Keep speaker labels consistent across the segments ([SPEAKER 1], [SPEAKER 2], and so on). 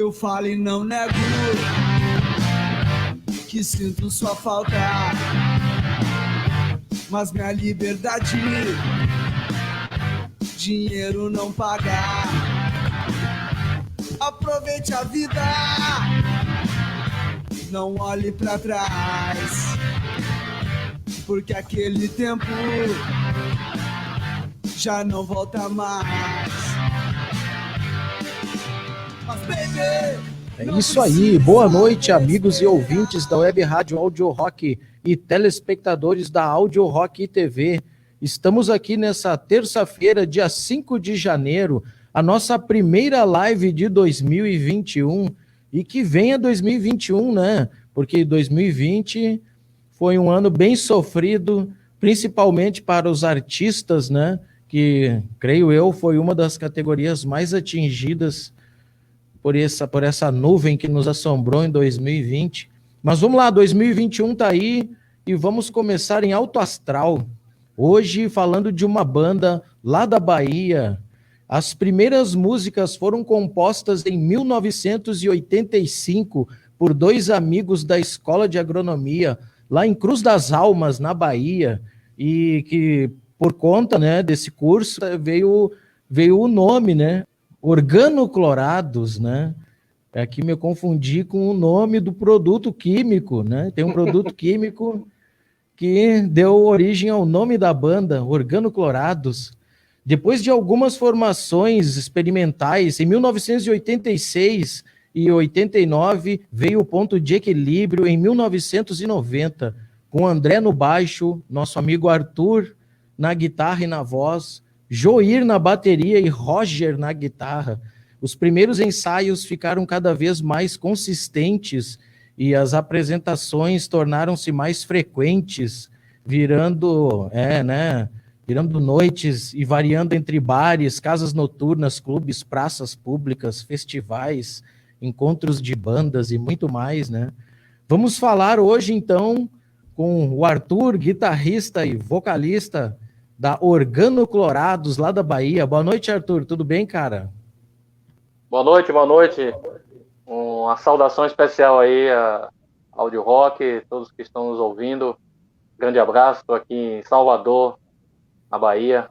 [SPEAKER 1] Eu falo e não nego que sinto sua falta, mas minha liberdade dinheiro não paga. Aproveite a vida, não olhe pra trás, porque aquele tempo já não volta mais. Mas, baby,
[SPEAKER 2] é isso aí, boa noite, amigos e ouvintes da Web Rádio Audio Rock e telespectadores da Audio Rock TV. Estamos aqui nessa terça-feira, dia 5 de janeiro, a nossa primeira live de 2021, e que venha 2021, né? Porque 2020 foi um ano bem sofrido, principalmente para os artistas, né? Que, creio eu, foi uma das categorias mais atingidas por essa nuvem que nos assombrou em 2020. Mas vamos lá, 2021 tá aí e vamos começar em alto astral. Hoje falando de uma banda lá da Bahia. As primeiras músicas foram compostas em 1985 por dois amigos da Escola de Agronomia, lá em Cruz das Almas, na Bahia, e que por conta, né, desse curso veio o nome, né? Organoclorados, né? Aqui me confundi com o nome do produto químico, né? Tem um produto químico que deu origem ao nome da banda, Organoclorados. Depois de algumas formações experimentais, em 1986 e 89, veio o Ponto de Equilíbrio em 1990, com André no baixo, nosso amigo Arthur na guitarra e na voz, Joir na bateria e Roger na guitarra. Os primeiros ensaios ficaram cada vez mais consistentes e as apresentações tornaram-se mais frequentes, virando noites e variando entre bares, casas noturnas, clubes, praças públicas, festivais, encontros de bandas e muito mais, né? Vamos falar hoje, então, com o Arthur, guitarrista e vocalista da Organoclorados, lá da Bahia. Boa noite, Arthur. Tudo bem, cara?
[SPEAKER 3] Boa noite, boa noite. Uma saudação especial aí a Audio Rock, todos que estão nos ouvindo. Grande abraço, estou aqui em Salvador, na Bahia,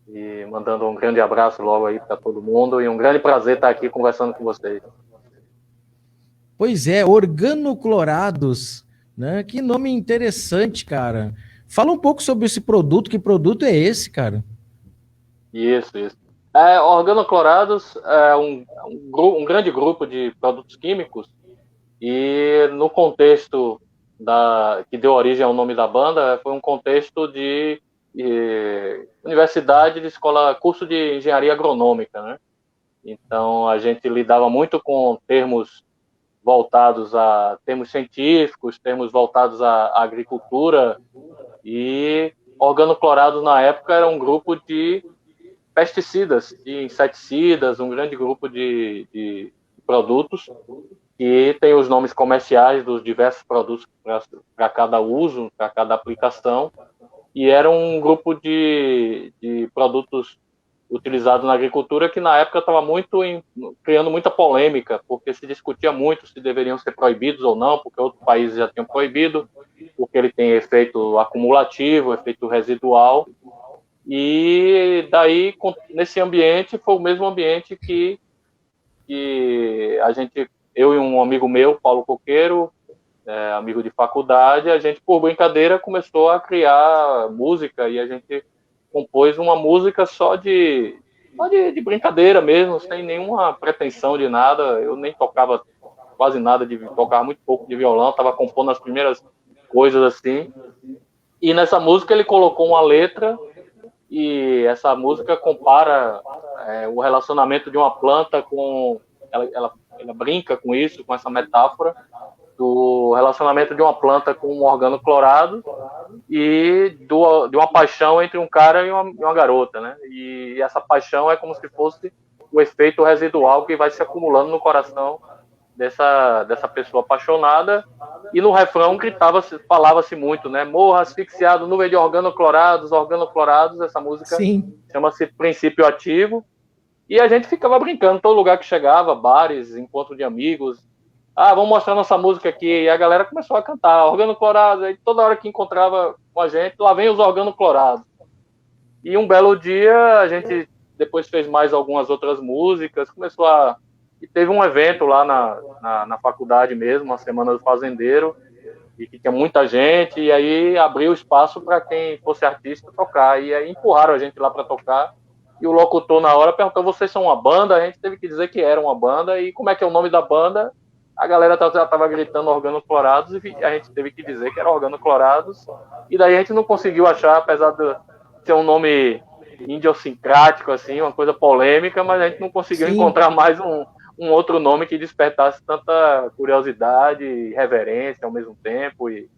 [SPEAKER 3] e mandando um grande abraço logo aí para todo mundo, e um grande prazer estar aqui conversando com vocês.
[SPEAKER 2] Pois é, Organoclorados, né? Que nome interessante, cara. Fala um pouco sobre esse produto, que produto é esse, cara?
[SPEAKER 3] Isso. Organoclorados é um grande grupo de produtos químicos, e no contexto que deu origem ao nome da banda, foi um contexto de universidade, de escola, curso de engenharia agronômica, né? Então a gente lidava muito com termos voltados a termos científicos, termos voltados à agricultura, e Organoclorados na época era um grupo de pesticidas, de inseticidas, um grande grupo de produtos, que tem os nomes comerciais dos diversos produtos para cada uso, para cada aplicação, e era um grupo de produtos utilizados na agricultura que na época estava criando muita polêmica, porque se discutia muito se deveriam ser proibidos ou não, porque outros países já tinham proibido, porque ele tem efeito acumulativo, efeito residual, e daí, nesse ambiente, foi o mesmo ambiente que eu e um amigo meu, Paulo Coqueiro, amigo de faculdade, a gente, por brincadeira, começou a criar música, e a gente compôs uma música só de brincadeira mesmo, sem nenhuma pretensão de nada. Eu nem tocava quase nada, tocava muito pouco de violão, estava compondo as primeiras coisas assim, e nessa música ele colocou uma letra, e essa música compara o relacionamento de uma planta com... Ela brinca com isso, com essa metáfora do relacionamento de uma planta com um organoclorado e de uma paixão entre um cara e uma garota, né? E essa paixão é como se fosse o efeito residual que vai se acumulando no coração dessa pessoa apaixonada. E no refrão falava-se muito, né? Morra asfixiado, nuvem de organoclorados. Essa música chama-se Princípio Ativo. E a gente ficava brincando, todo lugar que chegava, bares, encontro de amigos. Ah, vamos mostrar nossa música aqui. E a galera começou a cantar, Organo Clorado. Aí toda hora que encontrava com a gente, lá vem os Organo Clorados. E um belo dia, a gente depois fez mais algumas outras músicas, começou a... E teve um evento lá na faculdade mesmo, a Semana do Fazendeiro, e que tinha muita gente, e aí abriu espaço para quem fosse artista tocar. E aí empurraram a gente lá para tocar. E o locutor, na hora, perguntou: vocês são uma banda? A gente teve que dizer que era uma banda. E como é que é o nome da banda? A galera já estava gritando Organo Clorados, e a gente teve que dizer que era Organo Clorados. E daí a gente não conseguiu achar, apesar de ser um nome idiosincrático, assim, uma coisa polêmica, mas a gente não conseguiu encontrar mais um outro nome que despertasse tanta curiosidade e reverência ao mesmo tempo, e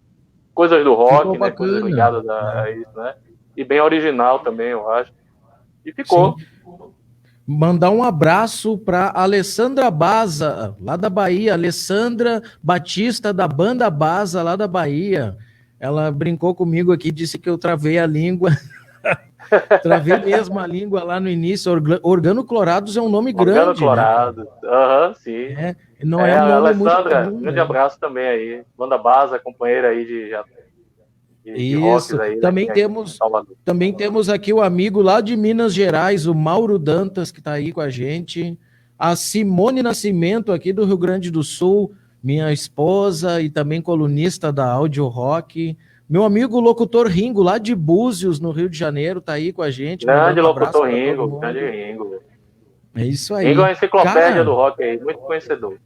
[SPEAKER 3] coisas do rock, né, coisas ligadas a isso, né, e bem original também, eu acho, e ficou.
[SPEAKER 2] Sim. Mandar um abraço para Alessandra Baza, lá da Bahia, Alessandra Batista, da banda Baza, lá da Bahia. Ela brincou comigo aqui, disse que eu travei a língua. Travei mesmo a língua lá no início. Organo Clorados é um nome grande. Organo
[SPEAKER 3] Clorados,
[SPEAKER 2] né?
[SPEAKER 3] Sim.
[SPEAKER 2] Não é um nome
[SPEAKER 3] Alessandra,
[SPEAKER 2] muito comum,
[SPEAKER 3] grande abraço também aí. Banda Baza, companheira aí de
[SPEAKER 2] isso.
[SPEAKER 3] Aí,
[SPEAKER 2] também temos aqui o amigo lá de Minas Gerais, o Mauro Dantas, que está aí com a gente. A Simone Nascimento, aqui do Rio Grande do Sul, minha esposa e também colunista da Audio Rock. Meu amigo locutor Ringo, lá de Búzios, no Rio de Janeiro, tá aí com a gente.
[SPEAKER 3] Grande locutor Ringo, grande Ringo.
[SPEAKER 2] É isso aí.
[SPEAKER 3] Ringo é uma enciclopédia do rock aí, muito conhecedor.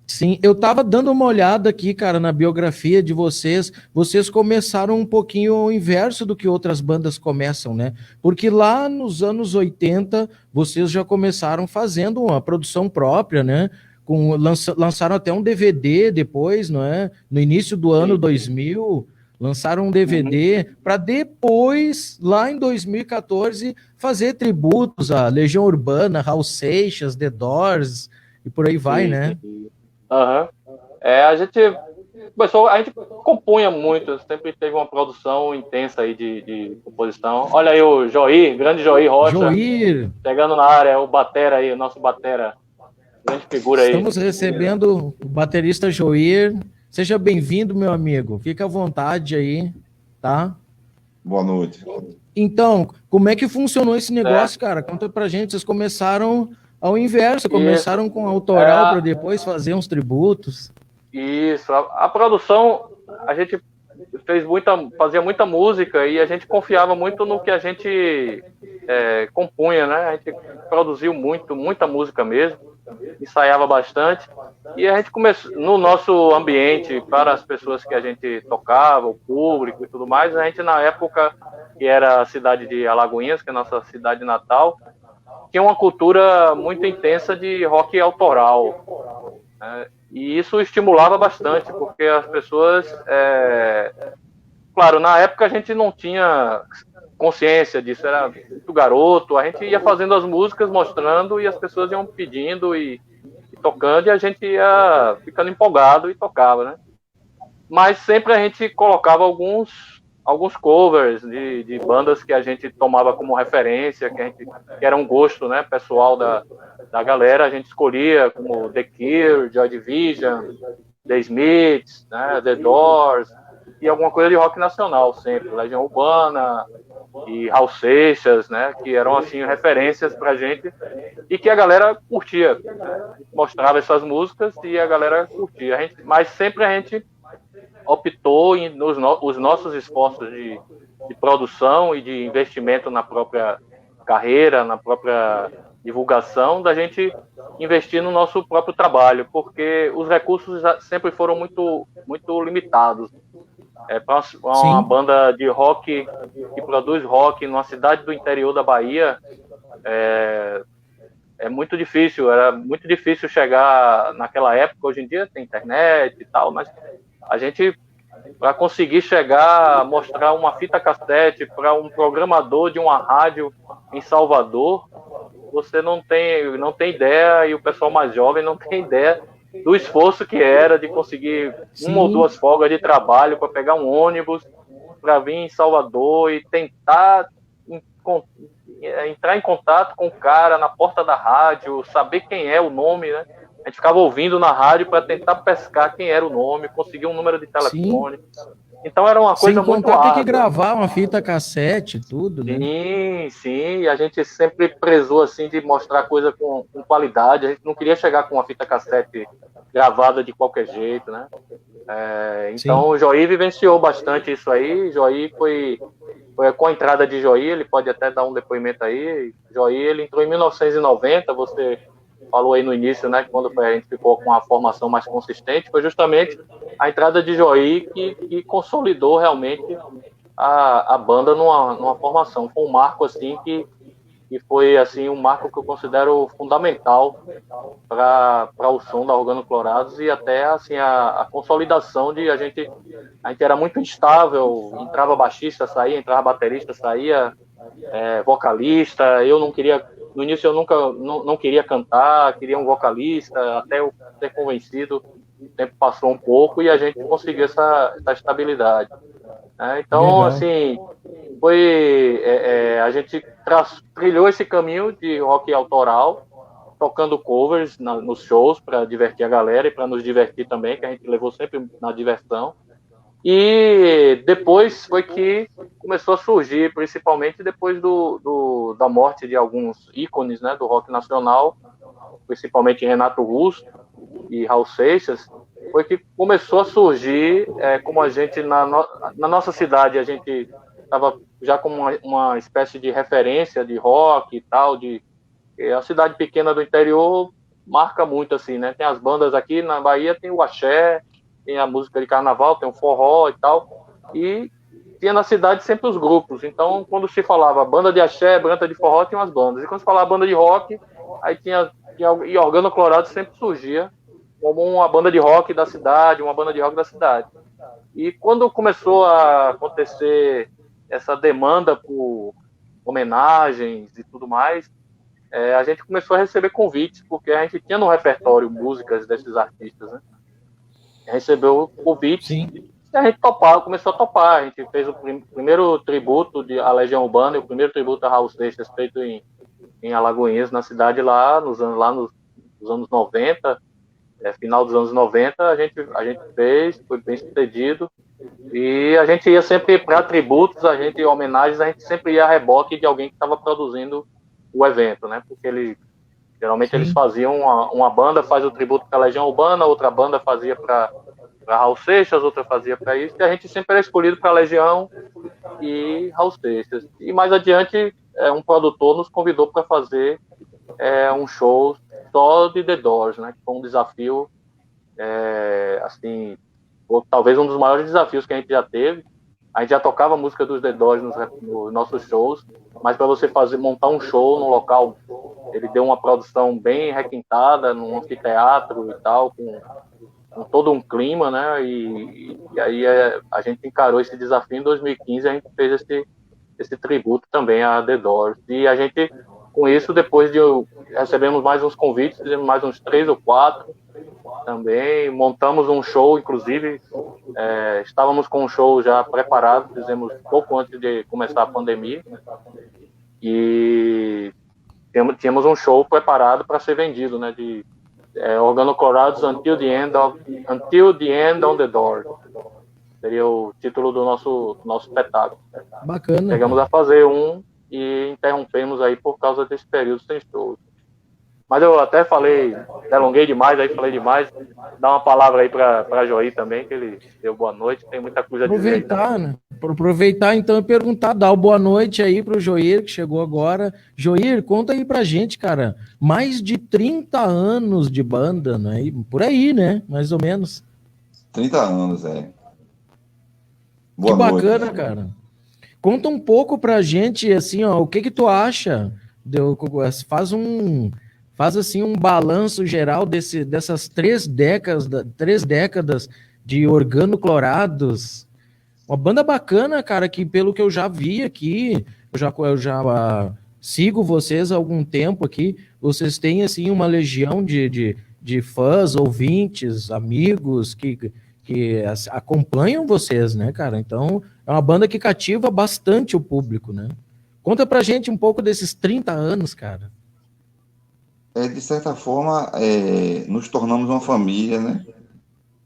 [SPEAKER 2] Sim, eu tava dando uma olhada aqui, cara, na biografia de vocês. Vocês começaram um pouquinho o inverso do que outras bandas começam, né? Porque lá nos anos 80, vocês já começaram fazendo uma produção própria, né? Lançaram até um DVD depois, não é? No início do ano 2000, lançaram um DVD para depois, lá em 2014, fazer tributos à Legião Urbana, Raul Seixas, The Doors e por aí vai, né?
[SPEAKER 3] A gente compunha muito, sempre teve uma produção intensa aí de composição. Olha aí o Joir, grande Joir Rocha.
[SPEAKER 2] Joir!
[SPEAKER 3] Chegando na área, o batera aí, o nosso batera, grande figura aí.
[SPEAKER 2] Estamos recebendo o baterista Joir. Seja bem-vindo, meu amigo. Fica à vontade aí, tá?
[SPEAKER 4] Boa noite.
[SPEAKER 2] Então, como é que funcionou esse negócio, cara? Conta pra gente. Vocês começaram ao inverso, começaram com autoral para depois fazer uns tributos.
[SPEAKER 3] Isso, a produção, a gente fazia muita música e a gente confiava muito no que a gente compunha, né? A gente produziu muita música mesmo, ensaiava bastante, e a gente começou, no nosso ambiente, para as pessoas que a gente tocava, o público e tudo mais, a gente na época, que era a cidade de Alagoinhas, que é a nossa cidade natal, tinha uma cultura muito intensa de rock autoral, né? E isso estimulava bastante, porque as pessoas... Claro, na época a gente não tinha consciência disso, era muito garoto, a gente ia fazendo as músicas, mostrando, e as pessoas iam pedindo e tocando, e a gente ia ficando empolgado e tocava, né? Mas sempre a gente colocava alguns covers de bandas que a gente tomava como referência, que era um gosto, né, pessoal da galera. A gente escolhia como The Cure, Joy Division, The Smiths, né, The Doors, e alguma coisa de rock nacional sempre, Legião Urbana e Raul Seixas, né, que eram assim referências pra gente e que a galera curtia, mostrava essas músicas e a galera curtia. Mas sempre a gente optou os nossos esforços de produção e de investimento na própria carreira, na própria divulgação, da gente investir no nosso próprio trabalho, porque os recursos sempre foram muito limitados. Para uma banda de rock que produz rock numa cidade do interior da Bahia, é muito difícil, era muito difícil chegar naquela época. Hoje em dia tem internet e tal, mas a gente, para conseguir chegar, mostrar uma fita cassete para um programador de uma rádio em Salvador, você não tem ideia, e o pessoal mais jovem não tem ideia do esforço que era de conseguir uma ou duas folgas de trabalho para pegar um ônibus para vir em Salvador e tentar entrar em contato com o cara na porta da rádio, saber quem é o nome, né? A gente ficava ouvindo na rádio para tentar pescar quem era o nome, conseguir um número de telefone. Sim. Então era uma coisa muito árdua.
[SPEAKER 2] Sem contar ter que gravar uma fita cassete, tudo, né?
[SPEAKER 3] Sim. A gente sempre prezou assim de mostrar coisa com qualidade. A gente não queria chegar com uma fita cassete gravada de qualquer jeito, né? Então o Joí vivenciou bastante isso aí. Joí foi com a entrada de Joí, ele pode até dar um depoimento aí. Joí, ele entrou em 1990, você falou aí no início, né, quando a gente ficou com a formação mais consistente, foi justamente a entrada de Joí que consolidou realmente a banda numa formação. Foi um marco, assim, que foi, assim, um marco que eu considero fundamental para o som da Organoclorados e até, assim, a consolidação de a gente era muito instável, entrava baixista, saía, entrava baterista, saía, vocalista, eu não queria... No início eu não queria cantar, queria um vocalista, até eu ser convencido, o tempo passou um pouco e a gente conseguiu essa estabilidade. Então, legal. Assim, a gente trilhou esse caminho de rock autoral, tocando covers nos shows para divertir a galera e para nos divertir também, que a gente levou sempre na diversão. E depois foi que começou a surgir, principalmente depois da morte de alguns ícones, né, do rock nacional, principalmente Renato Russo e Raul Seixas, foi que começou a surgir, como a gente, na nossa cidade, a gente estava já como uma espécie de referência de rock e tal, a cidade pequena do interior marca muito, assim, né, tem as bandas aqui na Bahia, tem o axé, tem a música de carnaval, tem o forró e tal, e tinha na cidade sempre os grupos. Então, quando se falava banda de axé, banda de forró, tinha umas bandas. E quando se falava banda de rock, aí e Organoclorados sempre surgia como uma banda de rock da cidade, uma banda de rock da cidade. E quando começou a acontecer essa demanda por homenagens e tudo mais, a gente começou a receber convites, porque a gente tinha no repertório músicas desses artistas, né? Recebeu o convite. Sim. E a gente começou a topar. A gente fez o primeiro tributo à Legião Urbana e o primeiro tributo a Raul Seixas feito em Alagoinhas, na cidade lá nos anos 90, final dos anos 90, a gente fez, foi bem sucedido. E a gente ia sempre para tributos, homenagens, a gente sempre ia a reboque de alguém que estava produzindo o evento, né? Porque geralmente eles faziam uma banda faz o tributo para a Legião Urbana, outra banda fazia para Raul Seixas, outra fazia para isso, e a gente sempre era escolhido para a Legião e Raul Seixas. E mais adiante, um produtor nos convidou para fazer um show só de The Doors, né? Que foi um desafio, assim, ou talvez um dos maiores desafios que a gente já teve. A gente já tocava a música dos The Doors nos nossos shows, mas para você montar um show num local, ele deu uma produção bem requintada, num anfiteatro e tal, com todo um clima, né? E aí a gente encarou esse desafio em 2015, a gente fez esse tributo também a The Doors. E a gente, com isso, depois recebemos mais uns convites, fizemos mais uns 3 ou 4 também, montamos um show, inclusive, estávamos com um show já preparado, fizemos pouco antes de começar a pandemia, e tínhamos um show preparado para ser vendido, né, de Organoclorados Until the End on the Door, seria o título do nosso espetáculo.
[SPEAKER 2] Bacana.
[SPEAKER 3] Chegamos a fazer e interrompemos aí por causa desse período sem show. Mas eu até alonguei demais, falei demais. Dá uma palavra aí para Joí também, que ele deu boa noite, tem muita coisa a dizer.
[SPEAKER 2] Né? Aproveitar então e perguntar, dar o boa noite aí pro Joir, que chegou agora. Joir, conta aí pra gente, cara, mais de 30 anos de banda, né? Por aí, né? Mais ou menos.
[SPEAKER 4] 30 anos,
[SPEAKER 2] Boa noite. Que bacana, né, cara. Conta um pouco pra gente, assim, ó, o que tu acha? Faz assim um balanço geral dessas 3 décadas de Organoclorados. Uma banda bacana, cara, que pelo que eu já vi aqui, eu já sigo vocês há algum tempo aqui, vocês têm assim uma legião de fãs, ouvintes, amigos que acompanham vocês, né, cara? Então, é uma banda que cativa bastante o público, né? Conta pra gente um pouco desses 30 anos, cara.
[SPEAKER 4] De certa forma, nos tornamos uma família, né?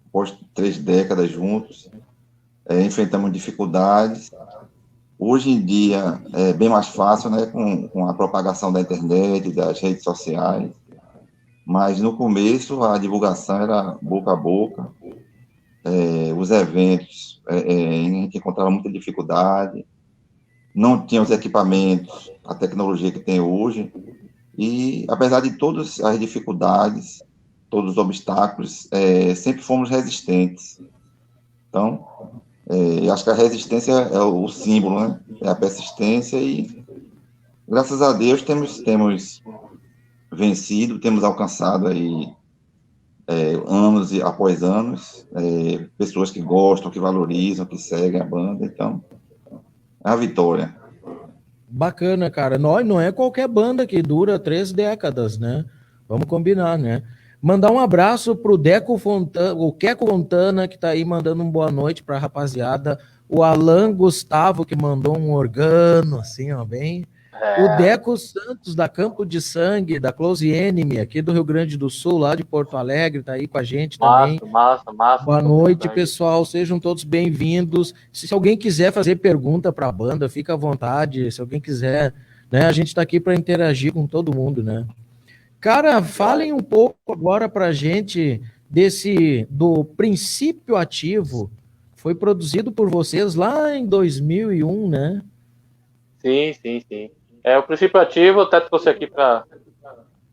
[SPEAKER 4] Após 3 décadas juntos, enfrentamos dificuldades. Hoje em dia é bem mais fácil, né? Com a propagação da internet, das redes sociais. Mas no começo a divulgação era boca a boca. Os eventos, a gente encontrava muita dificuldade. Não tinha os equipamentos, a tecnologia que tem hoje. E, apesar de todas as dificuldades, todos os obstáculos, sempre fomos resistentes. Então, eu acho que a resistência é o símbolo, né? É a persistência e, graças a Deus, temos vencido, temos alcançado aí, anos após anos, pessoas que gostam, que valorizam, que seguem a banda. Então, é a vitória.
[SPEAKER 2] Bacana, cara. Não é qualquer banda que dura 3 décadas, né? Vamos combinar, né? Mandar um abraço pro Deco Fontana, o Queco Fontana, que tá aí mandando uma boa noite pra rapaziada. O Alan Gustavo, que mandou um organo, assim, ó, bem. O Deco Santos, da Campo de Sangue, da Close Enemy, aqui do Rio Grande do Sul, lá de Porto Alegre, tá aí com a gente também.
[SPEAKER 3] Massa.
[SPEAKER 2] Boa noite, pessoal. Sejam todos bem-vindos. Se alguém quiser fazer pergunta para a banda, fica à vontade. Se alguém quiser, né? A gente está aqui para interagir com todo mundo, né? Cara, falem um pouco agora para a gente do Princípio Ativo. Foi produzido por vocês lá em 2001, né?
[SPEAKER 3] Sim. O Princípio Ativo, até trouxe aqui para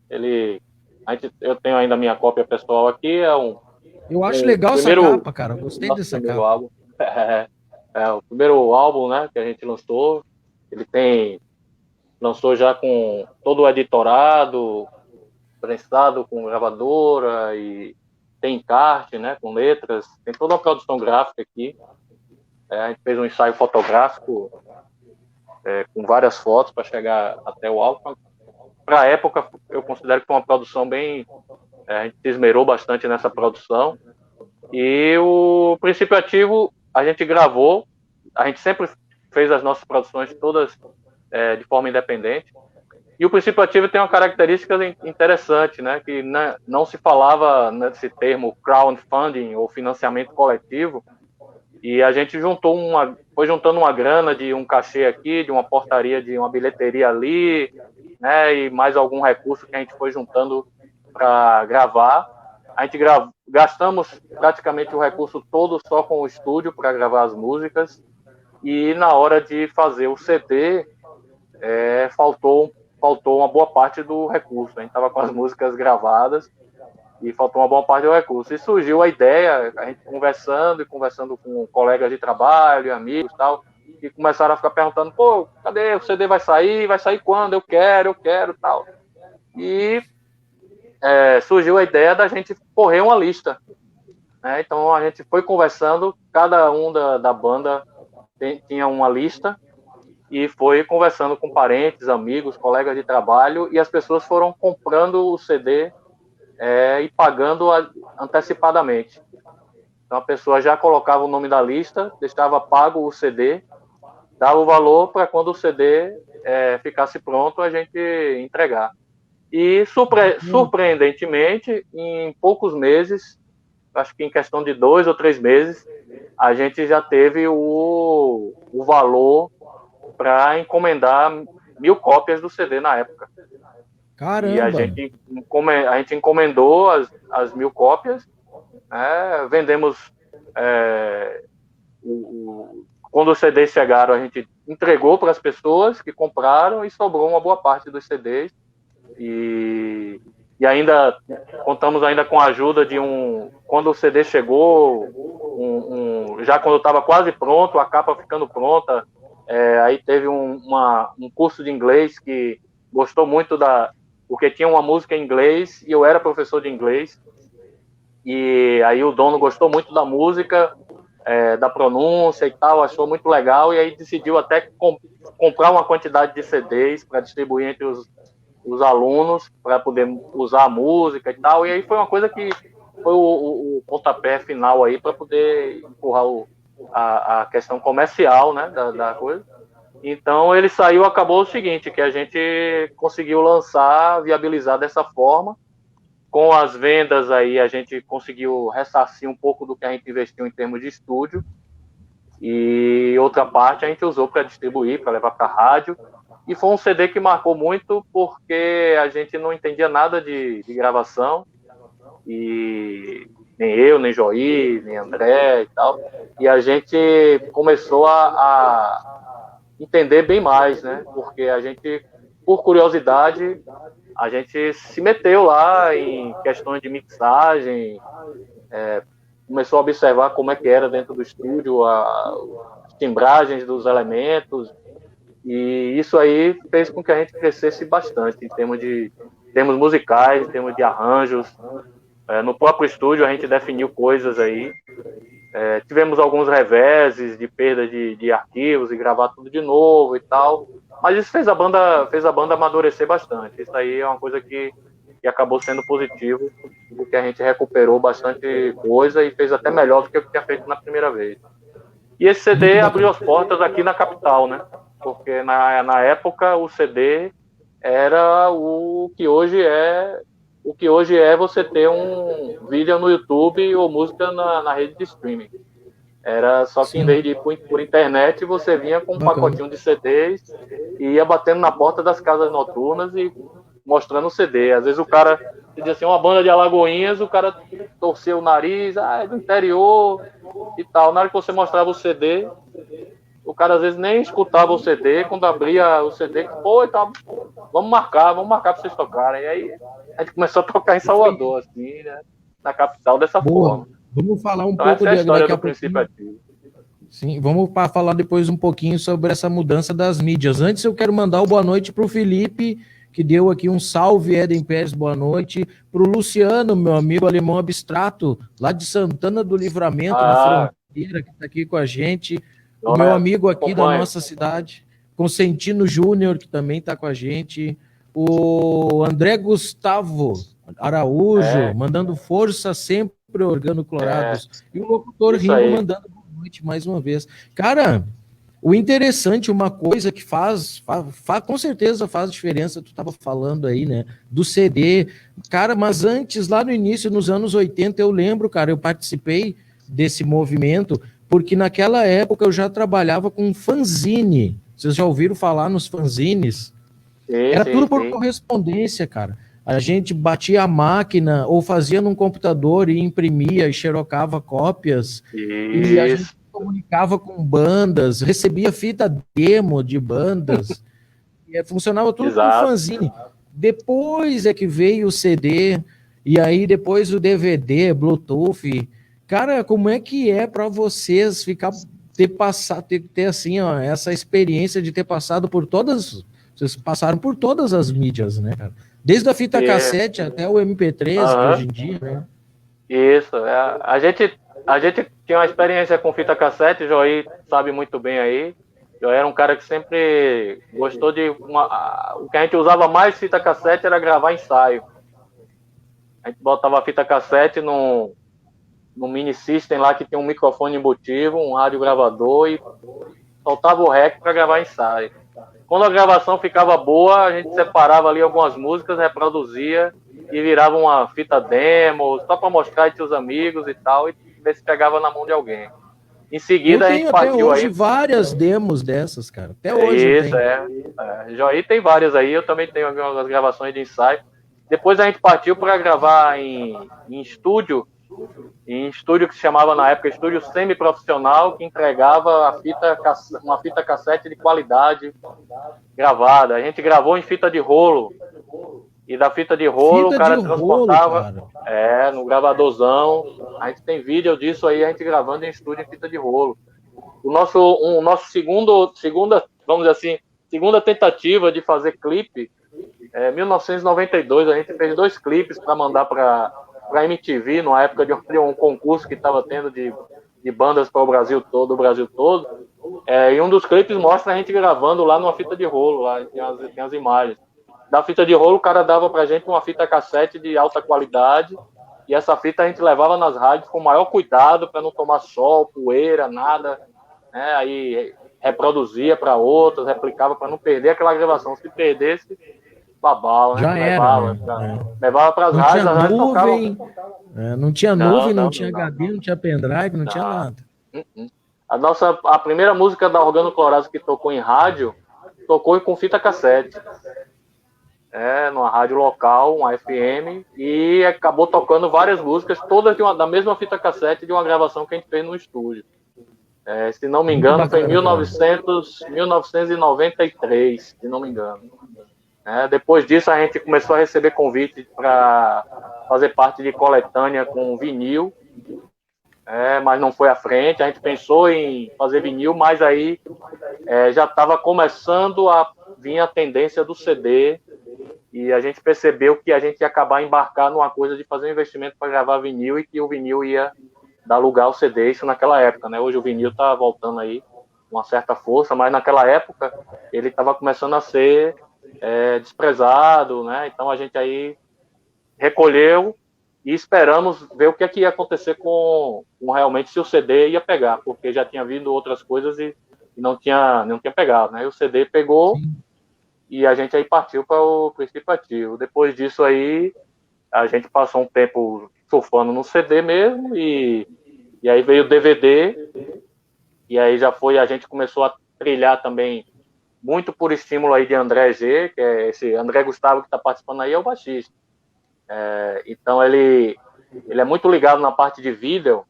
[SPEAKER 3] ele. Eu tenho ainda a minha cópia pessoal aqui.
[SPEAKER 2] Eu acho legal essa capa, cara. Gostei dessa capa.
[SPEAKER 3] Álbum. O primeiro álbum, né, que a gente lançou. Ele lançou já com todo o editorado, prensado com gravadora, e tem encarte, né, com letras. Tem toda uma produção gráfica aqui. A gente fez um ensaio fotográfico com várias fotos para chegar até o álbum. Para a época, eu considero que foi uma produção bem... a gente se esmerou bastante nessa produção. E o Princípio Ativo, a gente gravou, a gente sempre fez as nossas produções todas de forma independente. E o Princípio Ativo tem uma característica interessante, né, que não se falava nesse termo crowdfunding, ou financiamento coletivo, e a gente foi juntando uma grana de um cachê aqui, de uma portaria, de uma bilheteria ali, né, e mais algum recurso que a gente foi juntando para gravar. A gente gastamos praticamente o recurso todo só com o estúdio para gravar as músicas, e na hora de fazer o CD, faltou uma boa parte do recurso. A gente estava com as músicas gravadas e faltou uma boa parte do recurso. E surgiu a ideia, a gente conversando com colegas de trabalho, amigos e tal, e começaram a ficar perguntando: pô, cadê o CD? Vai sair? Vai sair quando? Eu quero tal. E surgiu a ideia da gente correr uma lista. Então a gente foi conversando, cada um da banda tinha uma lista, e foi conversando com parentes, amigos, colegas de trabalho, e as pessoas foram comprando o CD e pagando antecipadamente. Então a pessoa já colocava o nome da lista, deixava pago o CD, dava o valor para quando o CD ficasse pronto a gente entregar. E surpreendentemente, em poucos meses, acho que em questão de 2 ou 3 meses, a gente já teve o valor para encomendar 1.000 cópias do CD na época.
[SPEAKER 2] Caramba!
[SPEAKER 3] E a gente encomendou as 1.000 cópias, vendemos. Quando os CDs chegaram, a gente entregou para as pessoas que compraram, e sobrou uma boa parte dos CDs. E ainda contamos ainda com a ajuda de quando o CD chegou, já quando estava quase pronto, a capa ficando pronta, aí teve um curso de inglês que gostou muito porque tinha uma música em inglês e eu era professor de inglês, e aí o dono gostou muito da música, da pronúncia e tal, achou muito legal, e aí decidiu até comprar uma quantidade de CDs para distribuir entre os alunos, para poder usar a música e tal. E aí foi uma coisa que foi o pontapé final aí para poder empurrar a questão comercial, né, da coisa. Então ele saiu, acabou o seguinte, que a gente conseguiu lançar, viabilizar dessa forma. Com as vendas aí, a gente conseguiu ressarcir um pouco do que a gente investiu em termos de estúdio. E outra parte a gente usou para distribuir, para levar para a rádio. E foi um CD que marcou muito porque a gente não entendia nada de gravação. E nem eu, nem Joí, nem André e tal. E a gente começou a entender bem mais, né? Porque a gente, por curiosidade, a gente se meteu lá em questões de mixagem, começou a observar como é que era dentro do estúdio, as timbragens dos elementos, e isso aí fez com que a gente crescesse bastante em termos musicais, em termos de arranjos. No próprio estúdio a gente definiu coisas aí, tivemos alguns reveses de perda de arquivos e gravar tudo de novo e tal, mas isso fez a banda amadurecer bastante. Isso aí é uma coisa que acabou sendo positivo, porque a gente recuperou bastante coisa e fez até melhor do que eu tinha feito na primeira vez. E esse CD abriu as portas aqui na capital, né? Porque na época o CD era o que hoje é você ter um vídeo no YouTube ou música na rede de streaming. Era só que em vez de ir por internet, você vinha com um pacotinho de CDs e ia batendo na porta das casas noturnas e mostrando o CD. Às vezes o cara dizia assim, uma banda de Alagoinhas, o cara torcia o nariz, é do interior e tal. Na hora que você mostrava o CD, o cara às vezes nem escutava o CD, quando abria o CD, pô, tá, vamos marcar pra vocês tocarem. E aí a gente começou a tocar em Salvador, assim, né? Na capital dessa forma.
[SPEAKER 2] Vamos falar
[SPEAKER 3] então,
[SPEAKER 2] pouco
[SPEAKER 3] essa é a história do
[SPEAKER 2] princípio
[SPEAKER 3] Princípio Ativo.
[SPEAKER 2] Sim, vamos falar depois um pouquinho sobre essa mudança das mídias. Antes eu quero mandar o boa noite para o Felipe, que deu aqui um salve, Eden Pérez, boa noite. Para o Luciano, meu amigo alemão abstrato, lá de Santana do Livramento, na fronteira, que está aqui com a gente. O meu amigo aqui da nossa cidade, Consentino Júnior, que também está com a gente. O André Gustavo Araújo, mandando força sempre, Organo Colorados. E o locutor Ringo mandando boa noite mais uma vez. Cara, o interessante, uma coisa que com certeza faz diferença, tu estava falando aí, né, do CD. Cara, mas antes, lá no início, nos anos 80, eu lembro, cara, eu participei desse movimento, porque naquela época eu já trabalhava com fanzine. Vocês já ouviram falar nos fanzines? Era tudo por correspondência, cara. A gente batia a máquina ou fazia num computador e imprimia e xerocava cópias. E a gente comunicava com bandas, recebia fita demo de bandas. E funcionava tudo com fanzine. Depois é que veio o CD, e aí depois o DVD, Bluetooth. Cara, como é que é para vocês ter assim, ó, essa experiência de ter passado por todas... Vocês passaram por todas as mídias, né, cara? Desde a fita cassete até o MP3, que hoje em dia, né?
[SPEAKER 3] Isso. A gente tinha uma experiência com fita cassete, o Joí sabe muito bem aí. Eu era um cara que sempre gostou o que a gente usava mais fita cassete era gravar ensaio. A gente botava a fita cassete num mini system lá que tinha um microfone embutido, um rádio gravador e soltava o rec para gravar ensaio. Quando a gravação ficava boa, a gente separava ali algumas músicas, reproduzia e virava uma fita demo, só para mostrar entre os amigos e tal, e ver se pegava na mão de alguém. Em seguida, a gente partiu
[SPEAKER 2] até hoje várias demos dessas, cara. Até hoje.
[SPEAKER 3] Isso, Joí tem várias aí, eu também tenho algumas gravações de ensaio. Depois a gente partiu para gravar em estúdio que se chamava na época estúdio semi-profissional, que entregava uma fita cassete de qualidade gravada. A gente gravou em fita de rolo, e da fita de rolo o cara transportava no gravadorzão. A gente tem vídeo disso aí, a gente gravando em estúdio em fita de rolo. O nosso segunda, vamos dizer assim, segunda tentativa de fazer clipe, 1992, a gente fez 2 clipes para mandar para MTV, numa época de um concurso que estava tendo de bandas para o Brasil todo. E um dos clipes mostra a gente gravando lá numa fita de rolo, lá tem as imagens. Da fita de rolo, o cara dava pra gente uma fita cassete de alta qualidade, e essa fita a gente levava nas rádios com o maior cuidado para não tomar sol, poeira, nada. Aí reproduzia para outras, replicava para não perder aquela gravação. Se perdesse, babava, né?
[SPEAKER 2] Já era, né?
[SPEAKER 3] Levava para as
[SPEAKER 2] Não
[SPEAKER 3] rádios,
[SPEAKER 2] tinha
[SPEAKER 3] as rádios
[SPEAKER 2] nuvem,
[SPEAKER 3] tocavam.
[SPEAKER 2] não tinha nuvem, não tinha
[SPEAKER 3] Não.
[SPEAKER 2] HD, não tinha pendrive, não tinha nada.
[SPEAKER 3] A primeira música da Organo Colorados que tocou em rádio, tocou com fita cassete. Numa rádio local, uma FM, e acabou tocando várias músicas, todas da mesma fita cassete de uma gravação que a gente fez no estúdio. Se não me engano, foi em 1993, se não me engano. Depois disso, a gente começou a receber convite para fazer parte de coletânea com vinil, mas não foi à frente. A gente pensou em fazer vinil, mas aí já estava começando a vir a tendência do CD, e a gente percebeu que a gente ia acabar embarcar numa coisa de fazer um investimento para gravar vinil, e que o vinil ia dar lugar ao CD, isso naquela época, né? Hoje o vinil está voltando aí com uma certa força, mas naquela época ele estava começando a ser desprezado, né? Então a gente aí recolheu e esperamos ver o que ia acontecer com realmente se o CD ia pegar, porque já tinha vindo outras coisas e não tinha pegado, né? E o CD pegou. Sim. E a gente aí partiu para o princípio ativo. Depois disso aí, a gente passou um tempo surfando no CD mesmo, e aí veio o DVD, e aí a gente começou a trilhar também, muito por estímulo aí de André G, que é esse André Gustavo que está participando aí, é o baixista. Então ele é muito ligado na parte de vídeo,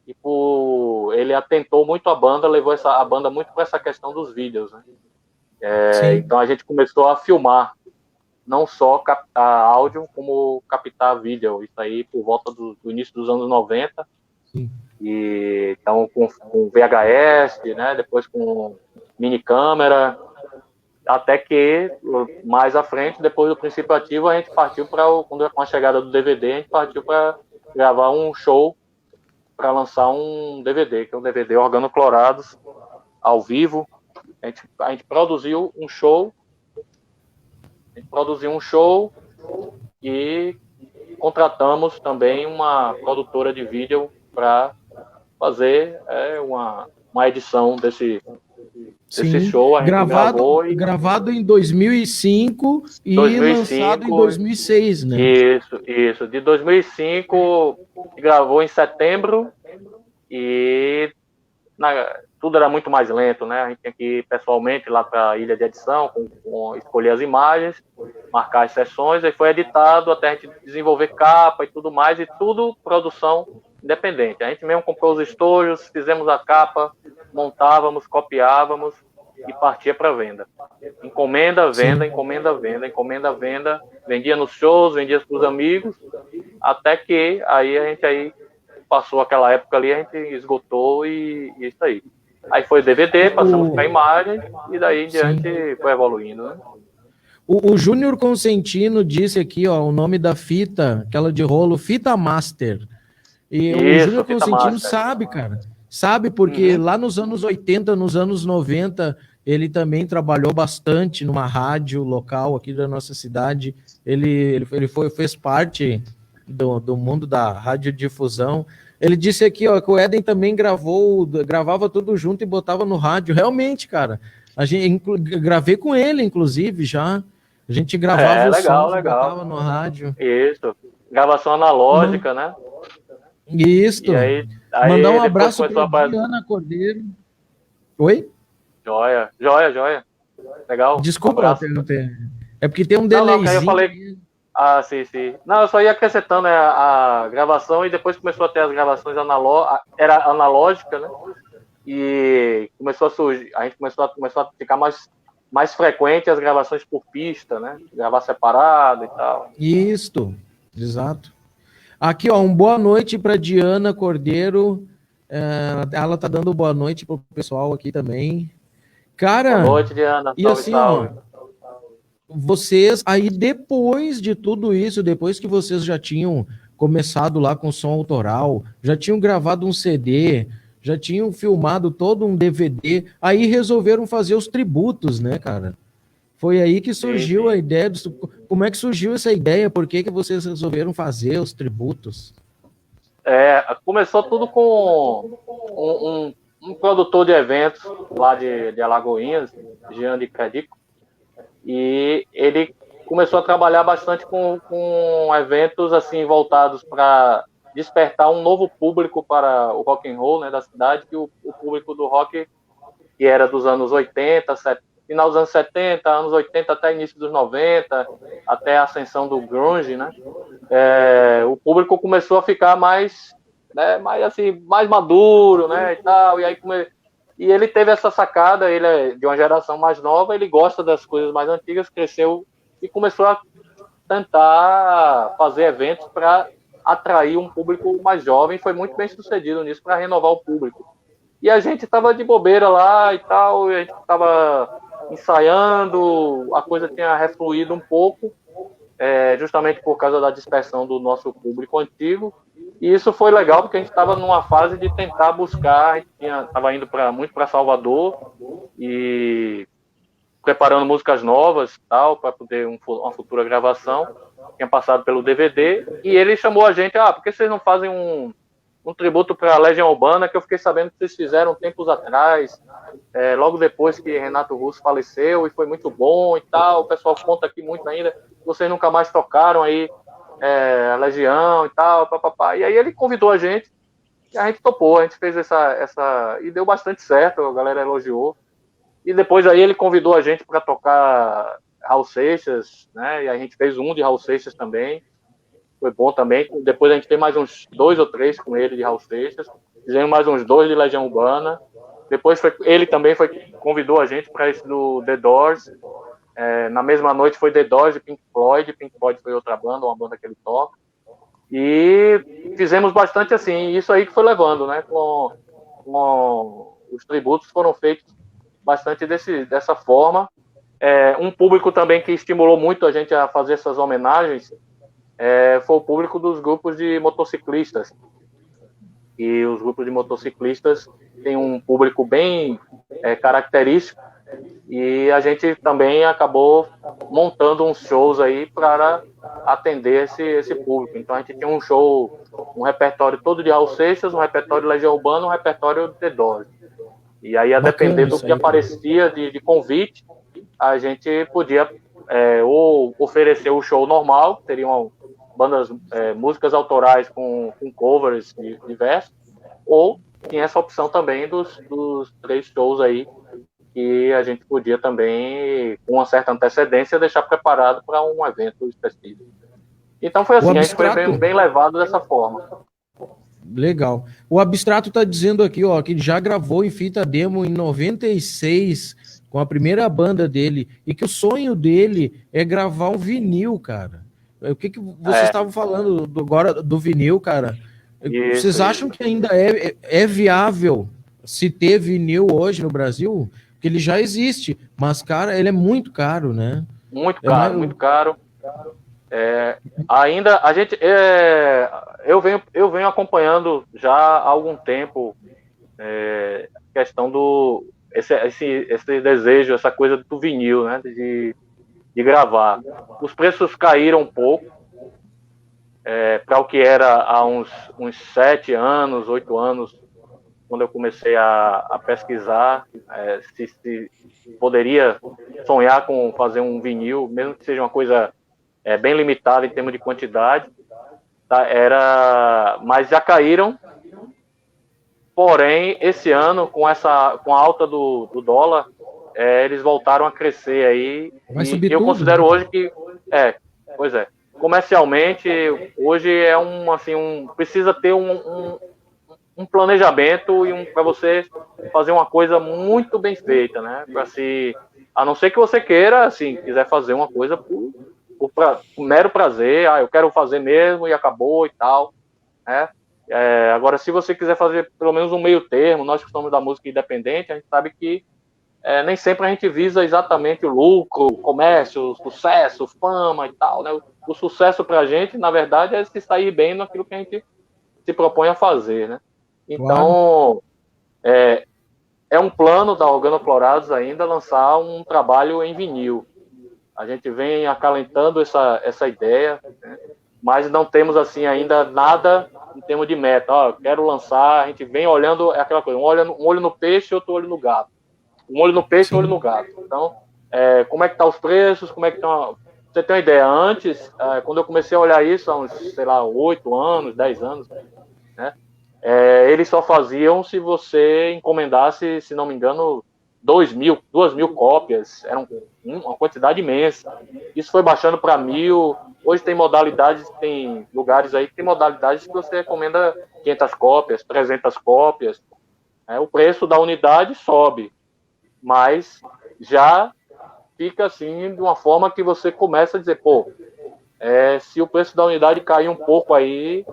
[SPEAKER 3] e ele atentou muito a banda, levou a banda muito para essa questão dos vídeos, né? Então a gente começou a filmar, não só captar áudio, como captar vídeo, isso aí por volta do início dos anos 90. Sim. E então com VHS, né, depois com mini câmera, até que mais à frente, depois do princípio ativo, a gente partiu com a chegada do DVD, a gente partiu para gravar um show para lançar um DVD, que é um DVD Organo Colorados ao vivo. A gente produziu um show, e contratamos também uma produtora de vídeo para fazer uma edição desse show. A gente
[SPEAKER 2] gravado em 2005 e lançado em 2006, né?
[SPEAKER 3] Isso. De 2005, gravou em setembro, e tudo era muito mais lento, né? A gente tinha que ir pessoalmente lá para a ilha de edição, escolher as imagens, marcar as sessões, aí foi editado até a gente desenvolver capa e tudo mais, e tudo produção independente. A gente mesmo comprou os estojos, fizemos a capa, montávamos, copiávamos e partia para venda. Encomenda, venda, Sim. encomenda, venda, vendia nos shows, vendia para os amigos, até que aí a gente passou aquela época ali, a gente esgotou, e isso aí. Aí foi DVD, passamos para imagem, e daí em diante foi evoluindo, né?
[SPEAKER 2] O Júnior Consentino disse aqui, ó, o nome da fita, aquela de rolo, Fita Master. E o Júnior Consentino sabe, cara. Sabe, porque lá nos anos 80, nos anos 90, ele também trabalhou bastante numa rádio local aqui da nossa cidade. Ele fez parte do mundo da radiodifusão. Ele disse aqui, ó, que o Éden também gravava tudo junto e botava no rádio. Realmente, cara. Gravei com ele, inclusive, já. A gente gravava
[SPEAKER 3] legal.
[SPEAKER 2] botava no rádio.
[SPEAKER 3] Isso. Gravação analógica, né?
[SPEAKER 2] Isso.
[SPEAKER 3] E aí
[SPEAKER 2] mandar um abraço para Diana Cordeiro. Oi?
[SPEAKER 3] Joia. Legal.
[SPEAKER 2] Desculpa, é porque tem um delayzinho.
[SPEAKER 3] Não, eu falei... sim. Não, eu só ia acrescentando a gravação, e depois começou a ter as gravações era analógica, né? E começou a surgir, a gente começou a ficar mais frequente as gravações por pista, né? Gravar separado e tal.
[SPEAKER 2] Isso, exato. Aqui, ó, boa noite para Diana Cordeiro. Ela tá dando boa noite pro pessoal aqui também. Cara,
[SPEAKER 3] boa noite, Diana.
[SPEAKER 2] E assim, salve. Ó, vocês, aí depois de tudo isso, depois que vocês já tinham começado lá com som autoral, já tinham gravado um CD, já tinham filmado todo um DVD, aí resolveram fazer os tributos, né, cara? Foi aí que surgiu a ideia. Como é que surgiu essa ideia? Por que vocês resolveram fazer os tributos?
[SPEAKER 3] Começou tudo com um produtor de eventos lá de Alagoinhas, Jean de Credico, e ele começou a trabalhar bastante com eventos assim voltados para despertar um novo público para o rock and roll, né, da cidade, que o público do rock, que era dos anos 80, final dos anos 70, anos 80 até início dos 90, até a ascensão do grunge, né? O público começou a ficar mais, né, mais maduro, né, e tal, e ele teve essa sacada, ele é de uma geração mais nova, ele gosta das coisas mais antigas, cresceu e começou a tentar fazer eventos para atrair um público mais jovem, foi muito bem sucedido nisso, para renovar o público. E a gente estava de bobeira lá e tal, e a gente estava ensaiando, a coisa tinha refluído um pouco, justamente por causa da dispersão do nosso público antigo, e isso foi legal, porque a gente estava numa fase de tentar buscar, a gente estava indo muito para Salvador, e preparando músicas novas tal, para poder uma futura gravação, tinha passado pelo DVD, e ele chamou a gente, por que vocês não fazem um tributo para a Legião Urbana, que eu fiquei sabendo que vocês fizeram tempos atrás, logo depois que Renato Russo faleceu, e foi muito bom e tal, o pessoal conta aqui muito ainda, vocês nunca mais tocaram aí a Legião e tal, papapá. E aí ele convidou a gente, e a gente topou, a gente fez essa e deu bastante certo, a galera elogiou. E depois aí ele convidou a gente para tocar Raul Seixas, né? E a gente fez um de Raul Seixas também, foi bom também. Depois a gente tem mais uns 2 ou 3 com ele de Raul Seixas, fizemos mais uns 2 de Legião Urbana. Depois ele também convidou a gente para esse do The Doors. Na mesma noite foi The Doors e Pink Floyd foi outra banda, uma banda que ele toca. E fizemos bastante assim, isso aí que foi levando, né? Com os tributos foram feitos bastante dessa forma. Um público também que estimulou muito a gente a fazer essas homenagens foi o público dos grupos de motociclistas. E os grupos de motociclistas têm um público bem característico, e a gente também acabou montando uns shows aí para atender esse público. Então a gente tinha um repertório todo de Raul Seixas, um repertório de Legião Urbana, um repertório de The Doors. E aí, a depender do que aparecia de convite, a gente podia ou oferecer o show normal, teriam músicas autorais com covers diversos, ou tinha essa opção também dos 3 shows aí, que a gente podia também, com uma certa antecedência, deixar preparado para um evento específico. Então foi assim, a gente foi bem levado dessa forma.
[SPEAKER 2] Legal. O Abstrato está dizendo aqui, ó, que ele já gravou em fita demo em 96 com a primeira banda dele, e que o sonho dele é gravar um vinil, cara. O que vocês estavam falando agora do vinil, cara? Vocês acham que ainda é viável se ter vinil hoje no Brasil? Porque ele já existe, mas, cara, ele é muito caro, né?
[SPEAKER 3] Muito caro, muito caro. Ainda a gente eu venho acompanhando já há algum tempo a questão do esse desejo, essa coisa do vinil, né, de gravar. Os preços caíram um pouco para o que era há uns 7 anos, 8 anos, quando eu comecei a pesquisar se poderia sonhar com fazer um vinil, mesmo que seja uma coisa bem limitada em termos de quantidade, tá? Mas já caíram. Porém, esse ano, com a alta do dólar, eles voltaram a crescer aí.
[SPEAKER 2] Vai subir
[SPEAKER 3] eu
[SPEAKER 2] tudo,
[SPEAKER 3] considero
[SPEAKER 2] né?
[SPEAKER 3] hoje que comercialmente, hoje precisa ter um planejamento para você fazer uma coisa muito bem feita, né? A não ser que você queira, assim, quiser fazer uma coisa por mero prazer, eu quero fazer mesmo e acabou e tal, né? Agora, se você quiser fazer pelo menos um meio termo, nós que somos da música independente, a gente sabe que nem sempre a gente visa exatamente o lucro, o comércio, o sucesso, fama e tal, né? O sucesso pra gente, na verdade, é se sair bem naquilo que a gente se propõe a fazer, né? Então, é um plano da Organoflorados ainda lançar um trabalho em vinil. A gente vem acalentando essa ideia, né? Mas não temos assim ainda nada em termos de meta. Ó, quero lançar, a gente vem olhando, é aquela coisa, um olho no peixe e outro olho no gato. Um olho no peixe e um olho no gato. Então, como é que tá os preços, como é que estão... Você tem uma ideia, antes, quando eu comecei a olhar isso, há uns, sei lá, 8 anos, 10 anos, né? Eles só faziam se você encomendasse, se não me engano, 2.000 cópias, era uma quantidade imensa. Isso foi baixando para 1.000. Hoje tem modalidades, tem lugares aí que tem modalidades que você encomenda 500 cópias, 300 cópias. O preço da unidade sobe, mas já fica assim de uma forma que você começa a dizer, pô, se o preço da unidade cair um pouco aí,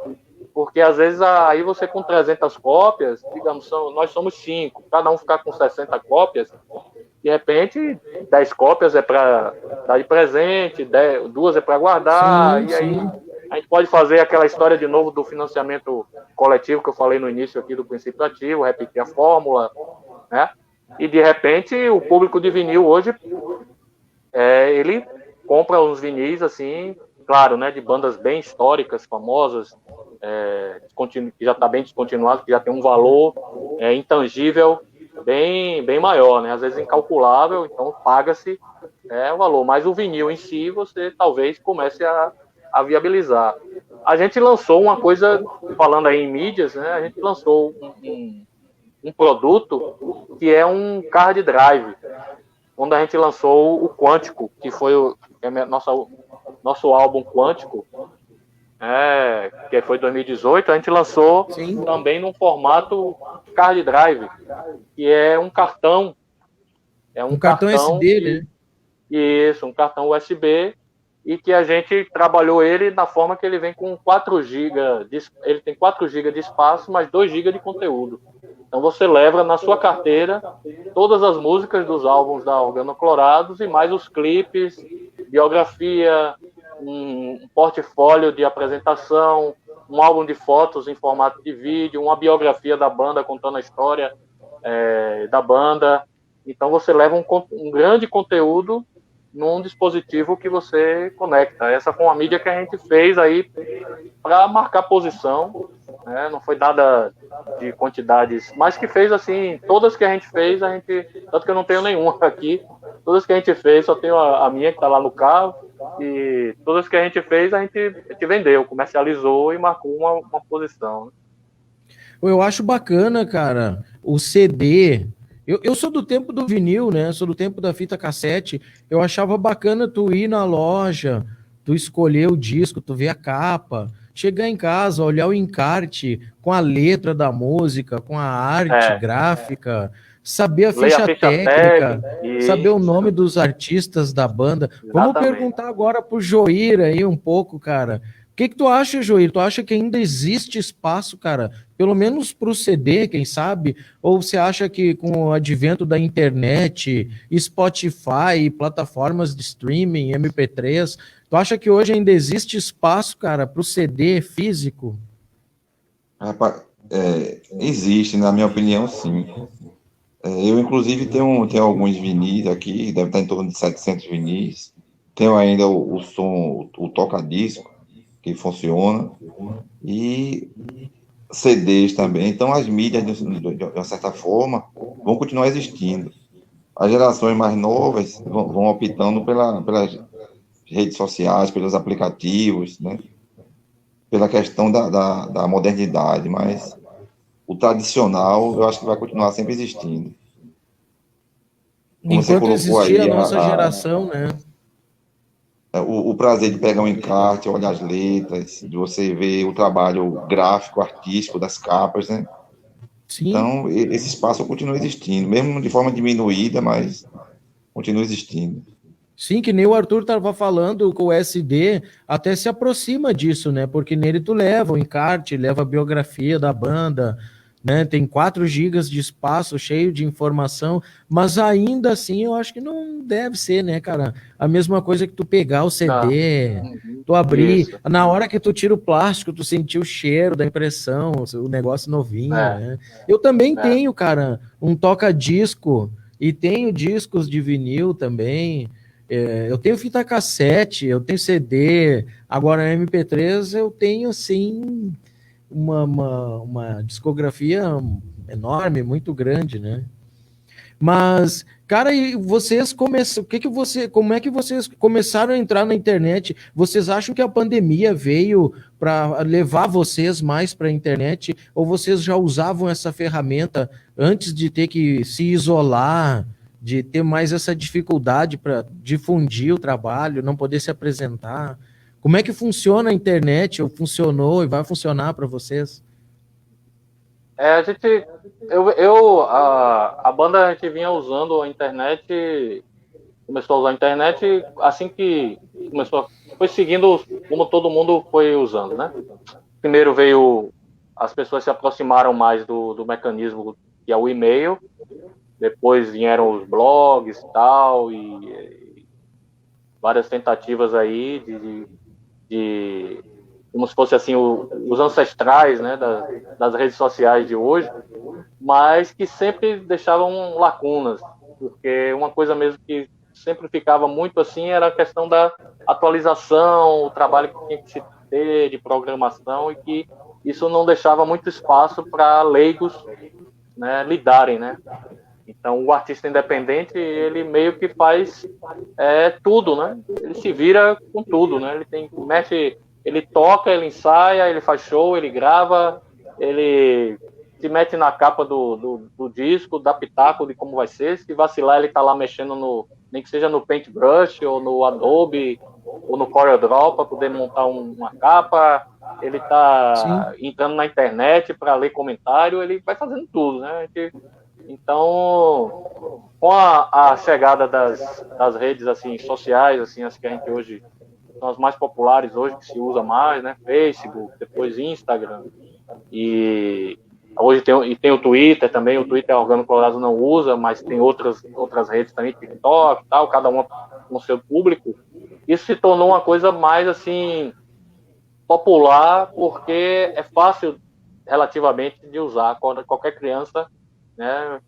[SPEAKER 3] porque às vezes aí você com 300 cópias, digamos, nós somos 5, cada um ficar com 60 cópias, de repente 10 cópias é para dar de presente, 2 é para guardar, sim, e aí sim. A gente pode fazer aquela história de novo do financiamento coletivo que eu falei no início aqui do princípio ativo, repetir a fórmula, né? E de repente o público de vinil hoje ele compra uns vinis assim, claro, né, de bandas bem históricas, famosas, que já está bem descontinuado, que já tem um valor intangível bem maior, né? Às vezes incalculável, então paga-se o valor. Mas o vinil em si, você talvez comece a viabilizar. A gente lançou uma coisa, falando aí em mídias, né? A gente lançou um produto que é um card drive, onde a gente lançou o Quântico, que foi nosso álbum Quântico, que foi 2018, a gente lançou sim. Também num formato card drive, que é um cartão. Um cartão SD, né? Isso, um cartão USB, e que a gente trabalhou ele na forma que ele vem com 4 GB, ele tem 4 GB de espaço, mais 2 GB de conteúdo. Então você leva na sua carteira todas as músicas dos álbuns da Organoclorados e mais os clipes, biografia, um portfólio de apresentação, um álbum de fotos em formato de vídeo, uma biografia da banda contando a história da banda. Então você leva um grande conteúdo num dispositivo que você conecta. Essa foi uma mídia que a gente fez aí para marcar posição, né? Não foi nada de quantidades, mas que fez assim, todas que a gente fez, tanto que eu não tenho nenhuma aqui, todas que a gente fez, só tenho a minha que está lá no carro, e todas que a gente fez, a gente vendeu, comercializou e marcou uma posição.
[SPEAKER 2] Eu acho bacana, cara, o CD. Eu sou do tempo do vinil, né? Sou do tempo da fita cassete. Eu achava bacana tu ir na loja, tu escolher o disco, tu ver a capa, chegar em casa, olhar o encarte com a letra da música, com a arte gráfica, saber a ficha técnica, saber o nome dos artistas da banda. Exatamente. Vamos perguntar agora pro Joir aí um pouco, cara. O que tu acha, Joir? Tu acha que ainda existe espaço, cara, pelo menos para o CD, quem sabe? Ou você acha que com o advento da internet, Spotify, plataformas de streaming, MP3, tu acha que hoje ainda existe espaço, cara, para o CD físico?
[SPEAKER 4] Rapaz, existe, na minha opinião, sim. Eu, inclusive, tenho alguns vinis aqui, deve estar em torno de 700 vinis. Tenho ainda o som, o toca-disco, que funciona, e CDs também. Então, as mídias, de uma certa forma, vão continuar existindo. As gerações mais novas vão optando pelas redes sociais, pelos aplicativos, né? Pela questão da modernidade, mas o tradicional, eu acho que vai continuar sempre existindo.
[SPEAKER 2] Como enquanto existir a nossa geração, né?
[SPEAKER 4] O prazer de pegar um encarte, olhar as letras, de você ver o trabalho gráfico, artístico das capas, né? Sim. Então, esse espaço continua existindo, mesmo de forma diminuída, mas continua existindo.
[SPEAKER 2] Sim, que nem o Arthur estava falando, com o SD até se aproxima disso, né? Porque nele tu leva o encarte, leva a biografia da banda, né? Tem 4 gigas de espaço cheio de informação, mas ainda assim eu acho que não deve ser, né, cara? A mesma coisa que tu pegar o CD, tu abrir, isso. Na hora que tu tira o plástico, tu sentir o cheiro da impressão, o negócio novinho, né? Eu também tenho, cara, um toca-disco e tenho discos de vinil também. Eu tenho fita cassete, eu tenho CD, agora MP3 eu tenho, assim, uma discografia enorme, muito grande, né? Mas, cara, e vocês como é que vocês começaram a entrar na internet? Vocês acham que a pandemia veio para levar vocês mais para a internet? Ou vocês já usavam essa ferramenta antes de ter que se isolar, de ter mais essa dificuldade para difundir o trabalho, não poder se apresentar? Como é que funciona a internet? Ou funcionou e vai funcionar para vocês?
[SPEAKER 3] A gente, a banda a gente vinha usando a internet, começou a usar a internet assim que começou, foi seguindo como todo mundo foi usando, né? Primeiro veio, as pessoas se aproximaram mais do mecanismo que é o e-mail, depois vieram os blogs e tal, e várias tentativas aí de como se fosse assim os ancestrais, né, das redes sociais de hoje, mas que sempre deixavam lacunas, porque uma coisa mesmo que sempre ficava muito assim era a questão da atualização, o trabalho que tinha que se ter de programação, e que isso não deixava muito espaço para leigos, né, lidarem, né? Então, o artista independente, ele meio que faz tudo, né? Ele se vira com tudo, né? Mexe, ele toca, ele ensaia, ele faz show, ele grava, ele se mete na capa do disco, dá pitaco de como vai ser. Se vacilar, ele tá lá mexendo nem que seja no Paintbrush, ou no Adobe, ou no CorelDRAW, para poder montar uma capa. Ele tá entrando na internet para ler comentário, ele vai fazendo tudo, né? Então, com a chegada das redes assim sociais, assim, as que a gente hoje são as mais populares hoje, que se usa mais, né? Facebook, depois Instagram, e hoje tem o Twitter também. O Twitter a Organo Colorado não usa, mas tem outras redes também, TikTok e tal, cada uma com o seu público. Isso se tornou uma coisa mais assim popular, porque é fácil relativamente de usar. Qualquer criança, né,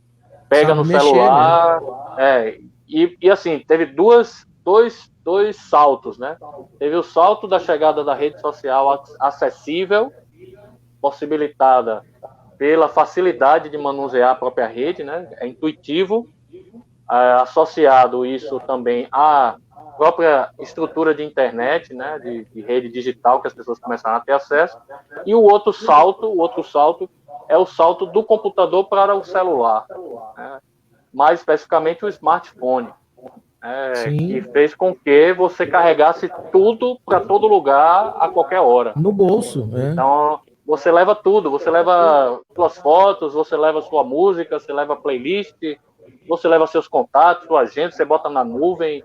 [SPEAKER 3] pega no celular, né? E assim, teve dois saltos, né? Teve o salto da chegada da rede social acessível, possibilitada pela facilidade de manusear a própria rede, né? É intuitivo, associado isso também à própria estrutura de internet, né? De rede digital, que as pessoas começaram a ter acesso. E o outro salto é o salto do computador para o celular, né? Mais especificamente o smartphone, que fez com que você carregasse tudo para todo lugar a qualquer hora.
[SPEAKER 2] No bolso, né?
[SPEAKER 3] Então, você leva tudo, você leva suas fotos, você leva sua música, você leva playlist, você leva seus contatos, sua agenda, você bota na nuvem.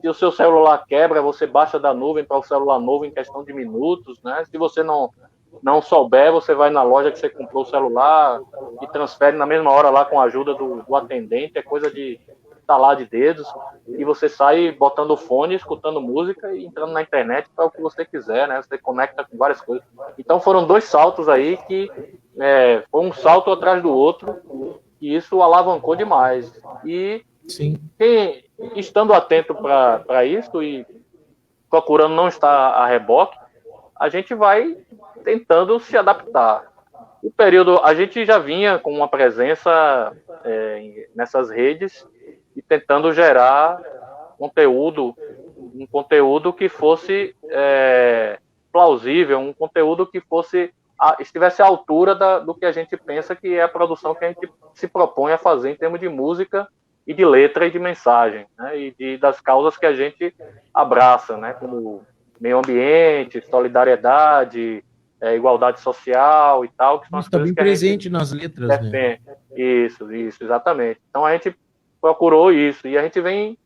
[SPEAKER 3] Se o seu celular quebra, você baixa da nuvem para o celular novo em questão de minutos, né? Se você não souber, você vai na loja que você comprou o celular e transfere na mesma hora lá com a ajuda do atendente. É coisa de estalar de dedos, e você sai botando o fone, escutando música e entrando na internet para o que você quiser, né? Você conecta com várias coisas. Então foram dois saltos aí que foi um salto atrás do outro, e isso alavancou demais. E quem, estando atento para isso e procurando não estar a reboque, a gente vai tentando se adaptar. O período, a gente já vinha com uma presença nessas redes e tentando gerar um conteúdo que fosse plausível, um conteúdo que estivesse à altura do que a gente pensa que é a produção que a gente se propõe a fazer em termos de música e de letra e de mensagem, né? E das causas que a gente abraça, né? Como meio ambiente, solidariedade, igualdade social e tal, que são as coisas
[SPEAKER 2] bem
[SPEAKER 3] que a
[SPEAKER 2] presente
[SPEAKER 3] gente
[SPEAKER 2] nas letras,
[SPEAKER 3] defende. Isso, exatamente. Então a gente procurou isso, e a gente vem,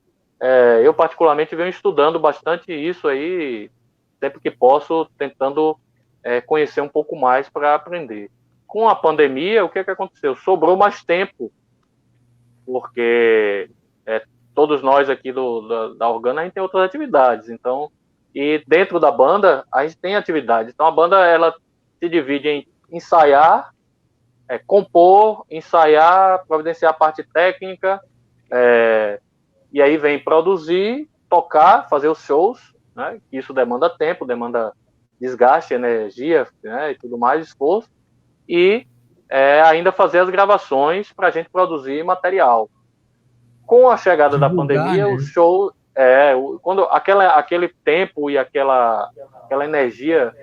[SPEAKER 3] eu particularmente venho estudando bastante isso aí, sempre que posso, tentando conhecer um pouco mais para aprender. Com a pandemia, o que aconteceu? Sobrou mais tempo, porque todos nós aqui da Organo, a gente tem outras atividades, então, e dentro da banda, a gente tem atividades. Então a banda, ela se divide em ensaiar, compor, ensaiar, providenciar a parte técnica, e aí vem produzir, tocar, fazer os shows, né? Isso demanda tempo, demanda desgaste, energia, né, e tudo mais, esforço, e ainda fazer as gravações para a gente produzir material. Com a chegada da
[SPEAKER 2] Divulgar,
[SPEAKER 3] pandemia,
[SPEAKER 2] né?
[SPEAKER 3] o show, quando aquele tempo e aquela energia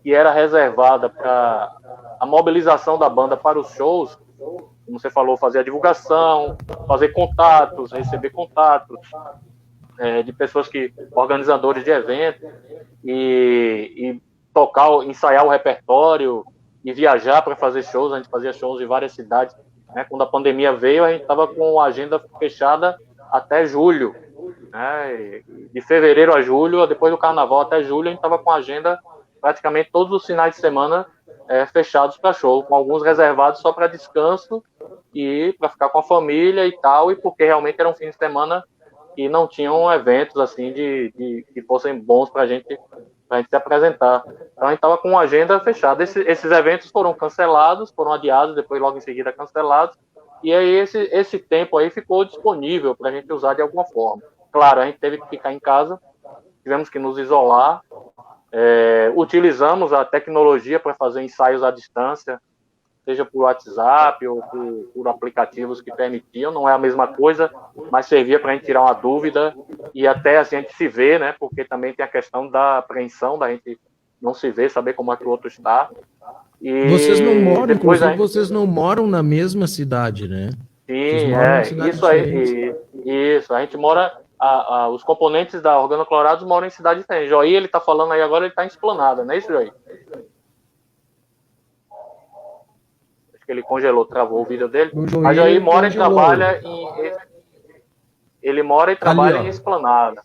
[SPEAKER 3] que era reservada para a mobilização da banda para os shows, como você falou, fazer a divulgação, fazer contatos, receber contatos de pessoas organizadores de eventos, e tocar, ensaiar o repertório e viajar para fazer shows. A gente fazia shows em várias cidades, né? Quando a pandemia veio, a gente estava com a agenda fechada até julho, né? De fevereiro a julho, depois do carnaval até julho, a gente estava com a agenda praticamente todos os finais de semana fechados para show, com alguns reservados só para descanso e para ficar com a família e tal, e porque realmente era um fim de semana e não tinham eventos assim que fossem bons para a gente se apresentar. Então a gente estava com uma agenda fechada. Esses eventos foram cancelados, foram adiados, depois logo em seguida cancelados, e aí esse tempo aí ficou disponível para a gente usar de alguma forma. Claro, a gente teve que ficar em casa, tivemos que nos isolar, utilizamos a tecnologia para fazer ensaios à distância, seja por WhatsApp ou por aplicativos que permitiam. Não é a mesma coisa, mas servia para a gente tirar uma dúvida e até assim, a gente se vê, né? Porque também tem a questão da apreensão, da gente não se ver, saber como é que o outro está. E
[SPEAKER 2] Vocês não moram,
[SPEAKER 3] depois
[SPEAKER 2] inclusive, vocês não moram na mesma cidade, né? Vocês
[SPEAKER 3] sim,
[SPEAKER 2] moram em cidades
[SPEAKER 3] isso aí,
[SPEAKER 2] diferentes.
[SPEAKER 3] isso, a gente mora, os componentes da Organoclorados moram em cidade diferente. Joí, ele está falando aí agora, ele está em Esplanada, não é isso, Joí? Que ele congelou, travou o vídeo dele. Mas aí mora e trabalha ele mora e trabalha
[SPEAKER 2] Ali,
[SPEAKER 3] em Esplanada.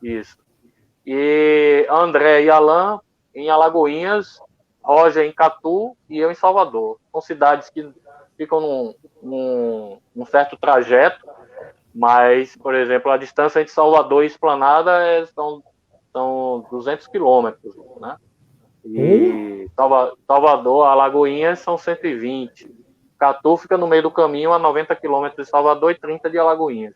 [SPEAKER 3] Isso. E André e Alain em Alagoinhas, Roger em Catu e eu em Salvador. São cidades que ficam num certo trajeto, mas, por exemplo, a distância entre Salvador e Esplanada são 200 quilômetros, né? E Salvador, Alagoinhas são 120. Catu fica no meio do caminho, a 90 quilômetros de Salvador e 30 de Alagoinhas.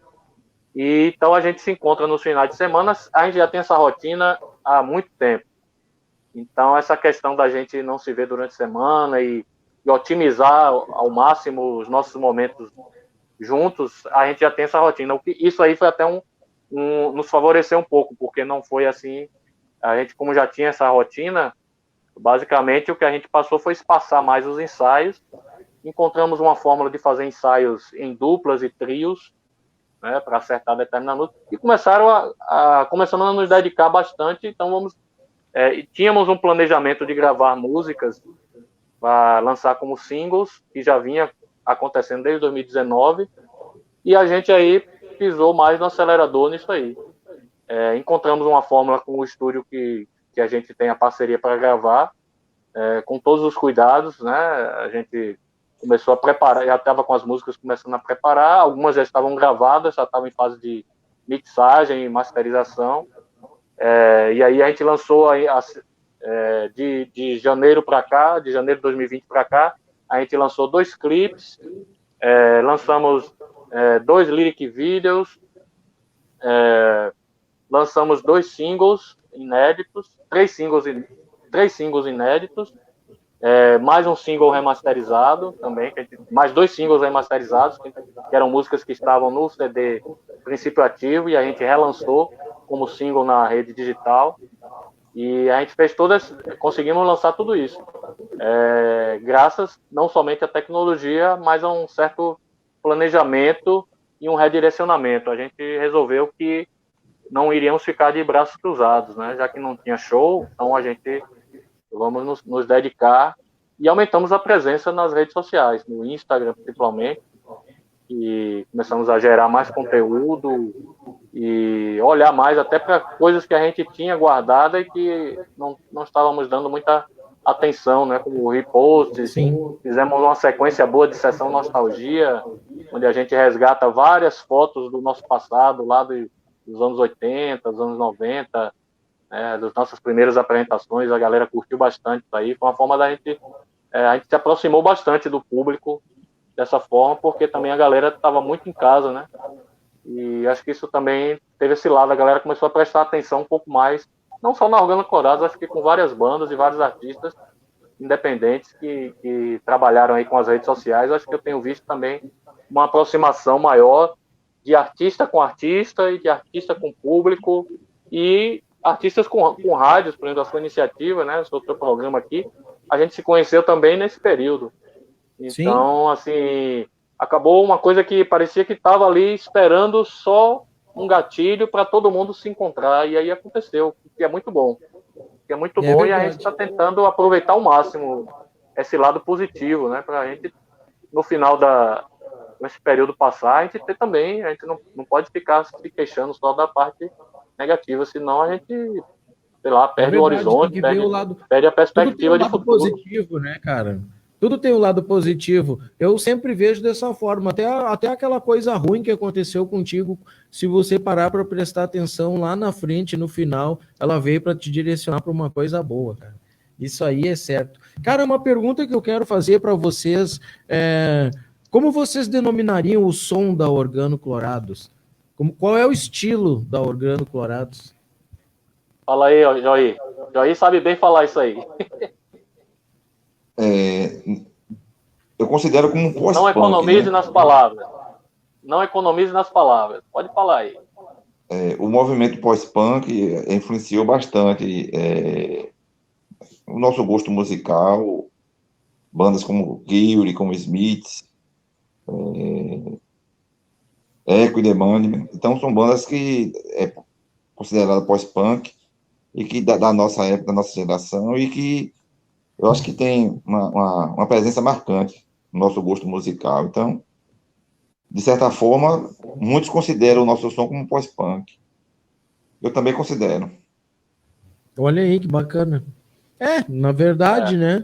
[SPEAKER 3] E então a gente se encontra nos finais de semana. A gente já tem essa rotina há muito tempo. Então essa questão da gente não se ver durante a semana e otimizar ao máximo os nossos momentos juntos, a gente já tem essa rotina. Isso aí foi até nos favoreceu um pouco, porque não foi assim. A gente, como já tinha essa rotina, basicamente, o que a gente passou foi espaçar mais os ensaios. Encontramos uma fórmula de fazer ensaios em duplas e trios, né, para acertar determinada música, e começamos a nos dedicar bastante. Então, tínhamos um planejamento de gravar músicas para lançar como singles, que já vinha acontecendo desde 2019, e a gente aí pisou mais no acelerador nisso aí. Encontramos uma fórmula com o estúdio que a gente tem a parceria para gravar, com todos os cuidados, né? A gente começou a preparar, já estava com as músicas começando a preparar, algumas já estavam gravadas, já estavam em fase de mixagem e masterização, e aí a gente lançou de janeiro para cá, de janeiro de 2020 para cá, a gente lançou 2 clipes, lançamos 2 lyric videos, lançamos 2 singles inéditos, 3 singles inéditos, mais um single remasterizado também, mais 2 singles remasterizados, que eram músicas que estavam no CD Princípio Ativo, e a gente relançou como single na rede digital, e a gente fez conseguimos lançar tudo isso, graças não somente à tecnologia, mas a um certo planejamento e um redirecionamento. A gente resolveu que não iríamos ficar de braços cruzados, né? Já que não tinha show, então a gente vamos nos dedicar, e aumentamos a presença nas redes sociais, no Instagram principalmente, e começamos a gerar mais conteúdo e olhar mais até para coisas que a gente tinha guardada e que não estávamos dando muita atenção, né? Como reposts.
[SPEAKER 2] Sim.
[SPEAKER 3] Fizemos uma sequência boa de sessão nostalgia, onde a gente resgata várias fotos do nosso passado, lá dos anos 80, dos anos 90, das nossas primeiras apresentações. A galera curtiu bastante isso aí. Foi uma forma da gente... a gente se aproximou bastante do público dessa forma, porque também a galera estava muito em casa, né? E acho que isso também teve esse lado. A galera começou a prestar atenção um pouco mais não só na Organo Colorados, acho que com várias bandas e vários artistas independentes que trabalharam aí com as redes sociais. Acho que eu tenho visto também uma aproximação maior de artista com artista e de artista com público e artistas com rádios, por exemplo, a sua iniciativa, né, o seu programa aqui, a gente se conheceu também nesse período. Então, assim, acabou uma coisa que parecia que estava ali esperando só um gatilho para todo mundo se encontrar, e aí aconteceu, que é muito bom. Que é muito bom verdade. E a gente está tentando aproveitar ao máximo esse lado positivo, né, para a gente, no final desse período passar, a gente ter também, a gente não pode ficar se queixando só da parte negativa, senão a gente, sei lá, perde o horizonte, perde a perspectiva de futuro.
[SPEAKER 2] Positivo, né, cara? Tudo tem um lado positivo. Eu sempre vejo dessa forma. Até aquela coisa ruim que aconteceu contigo, se você parar para prestar atenção lá na frente, no final, ela veio para te direcionar para uma coisa boa, cara. Isso aí é certo. Cara, uma pergunta que eu quero fazer para vocês é: como vocês denominariam o som da Organo Colorados? Qual é o estilo da Organo Colorados?
[SPEAKER 3] Fala aí, Joí. Joí sabe bem falar isso aí.
[SPEAKER 4] Eu considero como um pós-punk.
[SPEAKER 3] Não economize, né, nas palavras. Não economize nas palavras. Pode falar aí.
[SPEAKER 4] O movimento pós-punk influenciou bastante o nosso gosto musical. Bandas como Gyuri, como Smiths, Echo e The Bunnymen. Então, são bandas que é considerada pós-punk e que da nossa época, da nossa geração, e que eu acho que tem uma presença marcante no nosso gosto musical. Então, de certa forma, muitos consideram o nosso som como pós-punk. Eu também considero.
[SPEAKER 2] Olha aí, que bacana. Na verdade, né?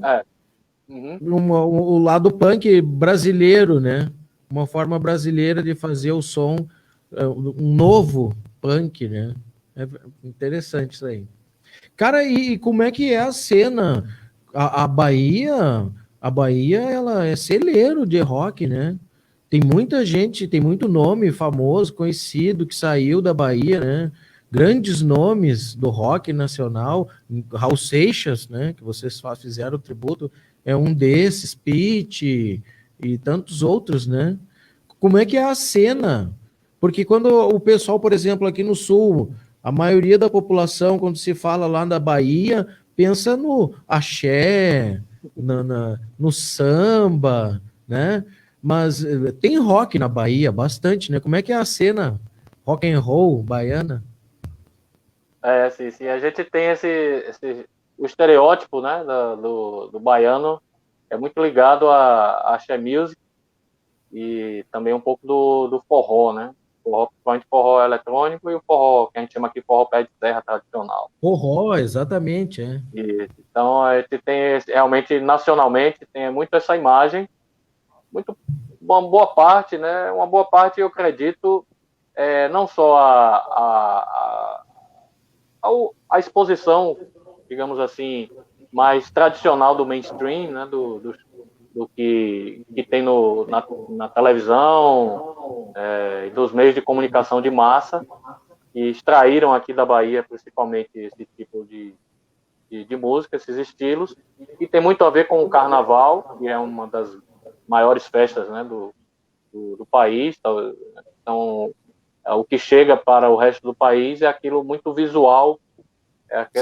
[SPEAKER 3] Uhum.
[SPEAKER 2] O lado punk brasileiro, né? Uma forma brasileira de fazer o som, um novo punk, né? É interessante isso aí. Cara, e como é que é a cena? A Bahia, ela é celeiro de rock, né? Tem muita gente, tem muito nome famoso, conhecido, que saiu da Bahia, né? Grandes nomes do rock nacional, Raul Seixas, né? Que vocês fizeram o tributo, é um desses, Pitty e tantos outros, né? Como é que é a cena? Porque quando o pessoal, por exemplo, aqui no Sul, a maioria da população, quando se fala lá da Bahia, pensa no axé, no samba, né? Mas tem rock na Bahia, bastante, né? Como é que é a cena rock and roll baiana?
[SPEAKER 3] Sim. A gente tem o estereótipo, né, do baiano, é muito ligado a axé music e também um pouco do forró, né? Principalmente forró eletrônico e o forró, que a gente chama aqui forró pé de terra tradicional.
[SPEAKER 2] Forró, exatamente,
[SPEAKER 3] Então, a gente tem, realmente, nacionalmente, tem muito essa imagem, uma boa parte, né? Uma boa parte, eu acredito, não só a exposição, digamos assim, mais tradicional do mainstream, né? Do que tem na televisão, e dos meios de comunicação de massa, que extraíram aqui da Bahia, principalmente, esse tipo de música, esses estilos, e tem muito a ver com o carnaval, que é uma das maiores festas, né, do país. Então, o que chega para o resto do país é aquilo muito visual,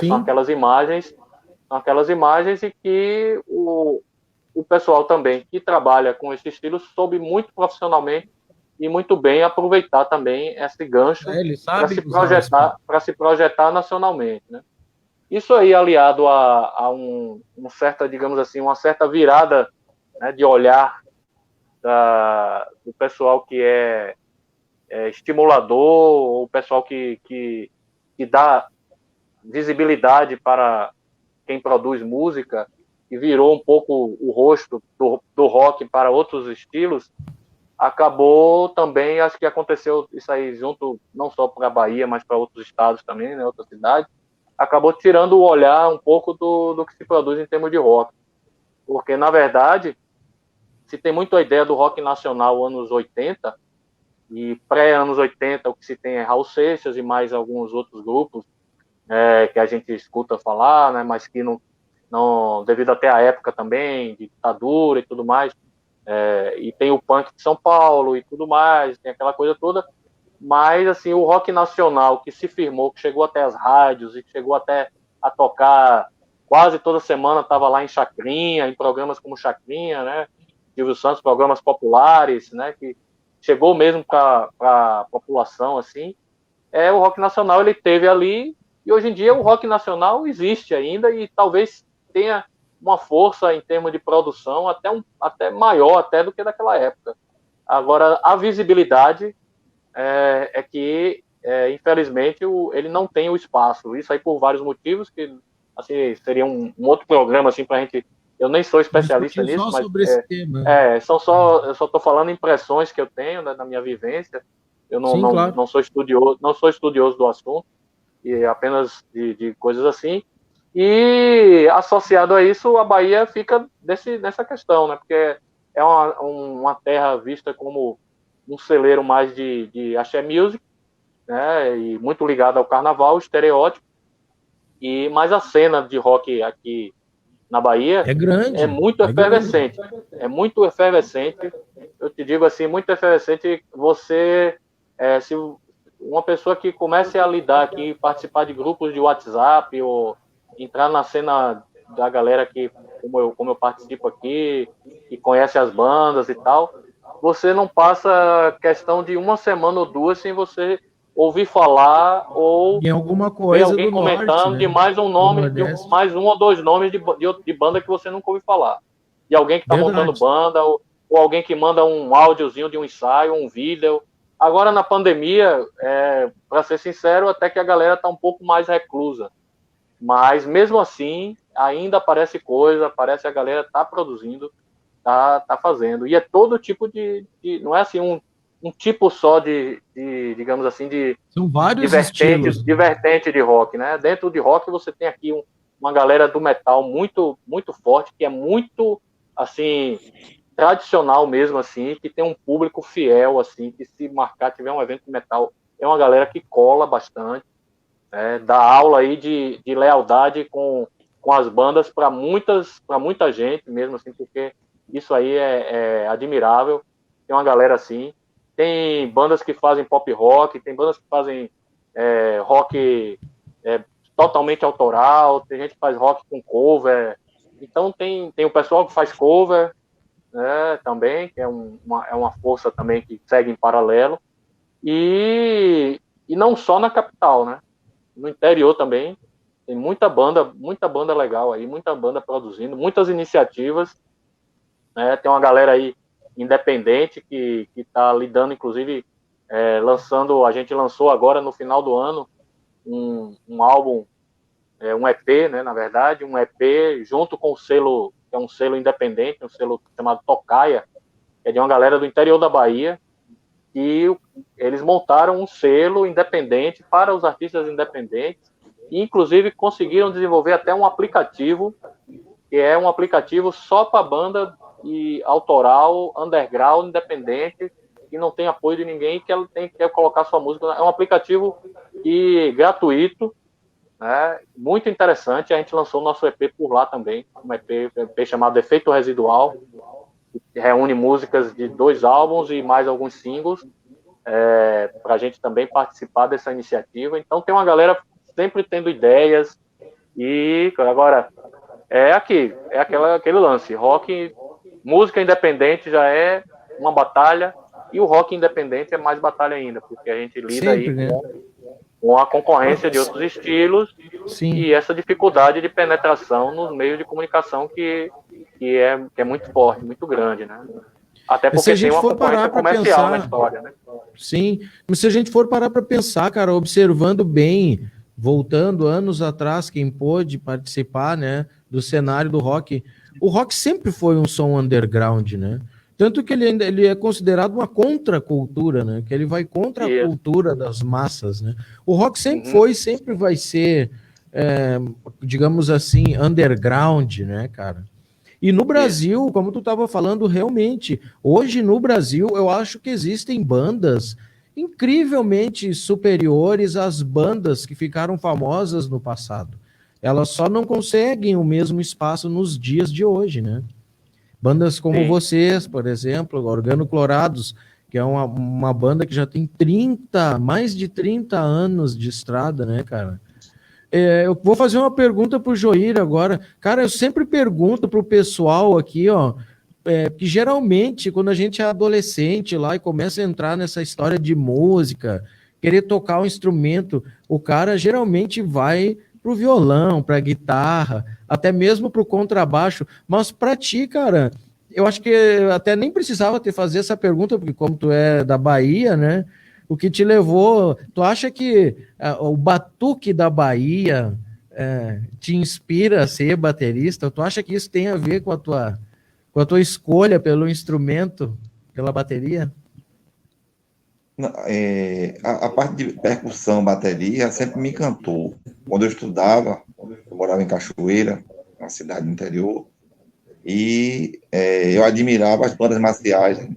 [SPEAKER 3] são aquelas imagens e que o pessoal também que trabalha com esse estilo soube muito profissionalmente e muito bem aproveitar também esse gancho para se projetar nacionalmente, né? Isso aí, aliado a uma certa, digamos assim, uma certa virada, né, de olhar do pessoal que é estimulador, o pessoal que dá visibilidade para quem produz música, e virou um pouco o rosto do rock para outros estilos, acabou também, acho que aconteceu isso aí junto, não só para a Bahia, mas para outros estados também, né, outras cidades, acabou tirando o olhar um pouco do que se produz em termos de rock. Porque, na verdade, se tem muito a ideia do rock nacional anos 80, e pré-anos 80, o que se tem é Raul Seixas e mais alguns outros grupos, que a gente escuta falar, né, mas que não devido até a época também, de ditadura e tudo mais, e tem o punk de São Paulo e tudo mais, tem aquela coisa toda, mas assim, o rock nacional que se firmou, que chegou até as rádios e chegou até a tocar quase toda semana, estava lá em Chacrinha, em programas como Chacrinha, né, Silvio Santos, programas populares, né, que chegou mesmo para a população, assim, o rock nacional ele teve ali, e hoje em dia o rock nacional existe ainda e talvez tenha uma força em termos de produção até maior até do que daquela época. Agora, a visibilidade que, infelizmente, ele não tem o espaço. Isso aí por vários motivos, que assim, seria um outro programa assim, para a gente... Eu nem sou especialista nisso,
[SPEAKER 2] só
[SPEAKER 3] mas
[SPEAKER 2] sobre esse tema.
[SPEAKER 3] eu só estou falando impressões que eu tenho, né, na minha vivência. Eu
[SPEAKER 2] Sim, claro.
[SPEAKER 3] não sou estudioso do assunto, e apenas de coisas assim. E associado a isso, a Bahia fica nessa questão, né? Porque é uma terra vista como um celeiro mais de axé music, né? E muito ligado ao carnaval, estereótipo. Mas a cena de rock aqui na Bahia
[SPEAKER 2] é grande,
[SPEAKER 3] muito efervescente. É muito efervescente. Eu te digo assim, muito efervescente. Você, se uma pessoa que comece a lidar aqui, participar de grupos de WhatsApp ou entrar na cena da galera que, como eu participo aqui, que conhece as bandas e tal, você não passa questão de uma semana ou duas sem você ouvir falar ou
[SPEAKER 2] em alguma
[SPEAKER 3] ver
[SPEAKER 2] coisa
[SPEAKER 3] alguém
[SPEAKER 2] do
[SPEAKER 3] comentando
[SPEAKER 2] norte, né?
[SPEAKER 3] de mais um nome, mais um ou dois nomes de banda que você nunca ouviu falar. De alguém que está montando banda, ou alguém que manda um áudiozinho de um ensaio, um vídeo. Agora, na pandemia, para ser sincero, até que a galera está um pouco mais reclusa. Mas, mesmo assim, ainda aparece coisa, aparece a galera tá produzindo, tá fazendo. E é todo tipo não é assim um tipo só digamos assim,
[SPEAKER 2] são vários
[SPEAKER 3] estilos. De vertente de rock, né? Dentro de rock você tem aqui uma galera do metal muito, muito forte, que é muito, assim, tradicional mesmo, assim, que tem um público fiel, assim, que se marcar, tiver um evento de metal, é uma galera que cola bastante, dá aula aí de lealdade com as bandas para muita gente mesmo, assim, porque isso aí é admirável. Tem uma galera assim, tem bandas que fazem pop rock, tem bandas que fazem rock totalmente autoral, tem gente que faz rock com cover, então tem o pessoal que faz cover, né, também, que é uma força também que segue em paralelo, e não só na capital, né? No interior também tem muita banda legal aí, muita banda produzindo, muitas iniciativas, né? Tem uma galera aí independente que está lidando, inclusive, a gente lançou agora no final do ano um álbum, um EP, né, na verdade, um EP junto com o selo, que é um selo independente, um selo chamado Tocaia, que é de uma galera do interior da Bahia, e eles montaram um selo independente para os artistas independentes, e inclusive conseguiram desenvolver até um aplicativo, que é um aplicativo só para banda e autoral, underground, independente, que não tem apoio de ninguém, que ela quer colocar sua música. É um aplicativo gratuito, né, muito interessante. A gente lançou o nosso EP por lá também, um EP chamado Efeito Residual, que reúne músicas de 2 álbuns e mais alguns singles, para a gente também participar dessa iniciativa. Então tem uma galera sempre tendo ideias, e agora aquele lance, rock, música independente já é uma batalha, e o rock independente é mais batalha ainda, porque a gente lida sempre, aí, né, com a concorrência de outros estilos. Sim. E essa dificuldade de penetração nos meios de comunicação que é muito forte, muito grande, né? Até porque tem uma concorrência comercial na história, né?
[SPEAKER 2] Sim, mas se a gente for parar para pensar, cara, observando bem, voltando anos atrás, quem pôde participar, né, do cenário do rock, o rock sempre foi um som underground, né? Tanto que ele é considerado uma contracultura, né? Que ele vai contra a cultura das massas, né? O rock sempre foi, sempre vai ser, digamos assim, underground, né, cara? E no Brasil, como tu estava falando, realmente, hoje no Brasil, eu acho que existem bandas incrivelmente superiores às bandas que ficaram famosas no passado. Elas só não conseguem o mesmo espaço nos dias de hoje, né? Bandas como vocês, por exemplo, Organoclorados, que é uma banda que já tem mais de 30 anos de estrada, né, cara? Eu vou fazer uma pergunta pro Joir agora. Cara, eu sempre pergunto pro pessoal aqui, ó, que geralmente, quando a gente é adolescente lá e começa a entrar nessa história de música, querer tocar um instrumento, o cara geralmente vai pro violão, pra guitarra, até mesmo pro contrabaixo. Mas pra ti, cara, eu acho que até nem precisava te fazer essa pergunta, porque como tu é da Bahia, né? O que te levou... Tu acha que o batuque da Bahia te inspira a ser baterista? Tu acha que isso tem a ver com a tua escolha pelo instrumento, pela bateria?
[SPEAKER 4] A parte de percussão, bateria, sempre me encantou. Quando eu estudava, eu morava em Cachoeira, uma cidade do interior, e eu admirava as bandas marciais, né?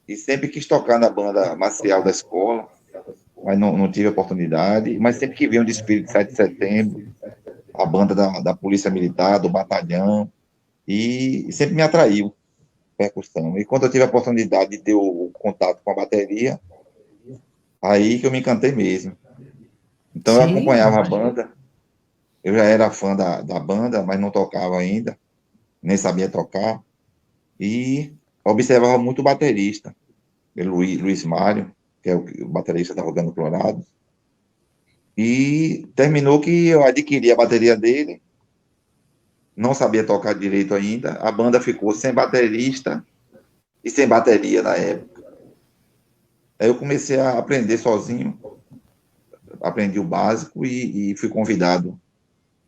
[SPEAKER 4] E sempre quis tocar na banda marcial da escola, mas não tive oportunidade. Mas sempre que vinha um desfile de 7 de setembro, a banda da Polícia Militar, do Batalhão, e sempre me atraiu percussão. E quando eu tive a oportunidade de ter o contato com a bateria, aí que eu me encantei mesmo. Então eu acompanhava a banda, eu já era fã da banda, mas não tocava ainda, nem sabia tocar, e observava muito o baterista, Luiz Mário, que é o baterista da Organoclorados, e terminou que eu adquiri a bateria dele, não sabia tocar direito ainda, a banda ficou sem baterista e sem bateria na época. Aí eu comecei a aprender sozinho, aprendi o básico e fui convidado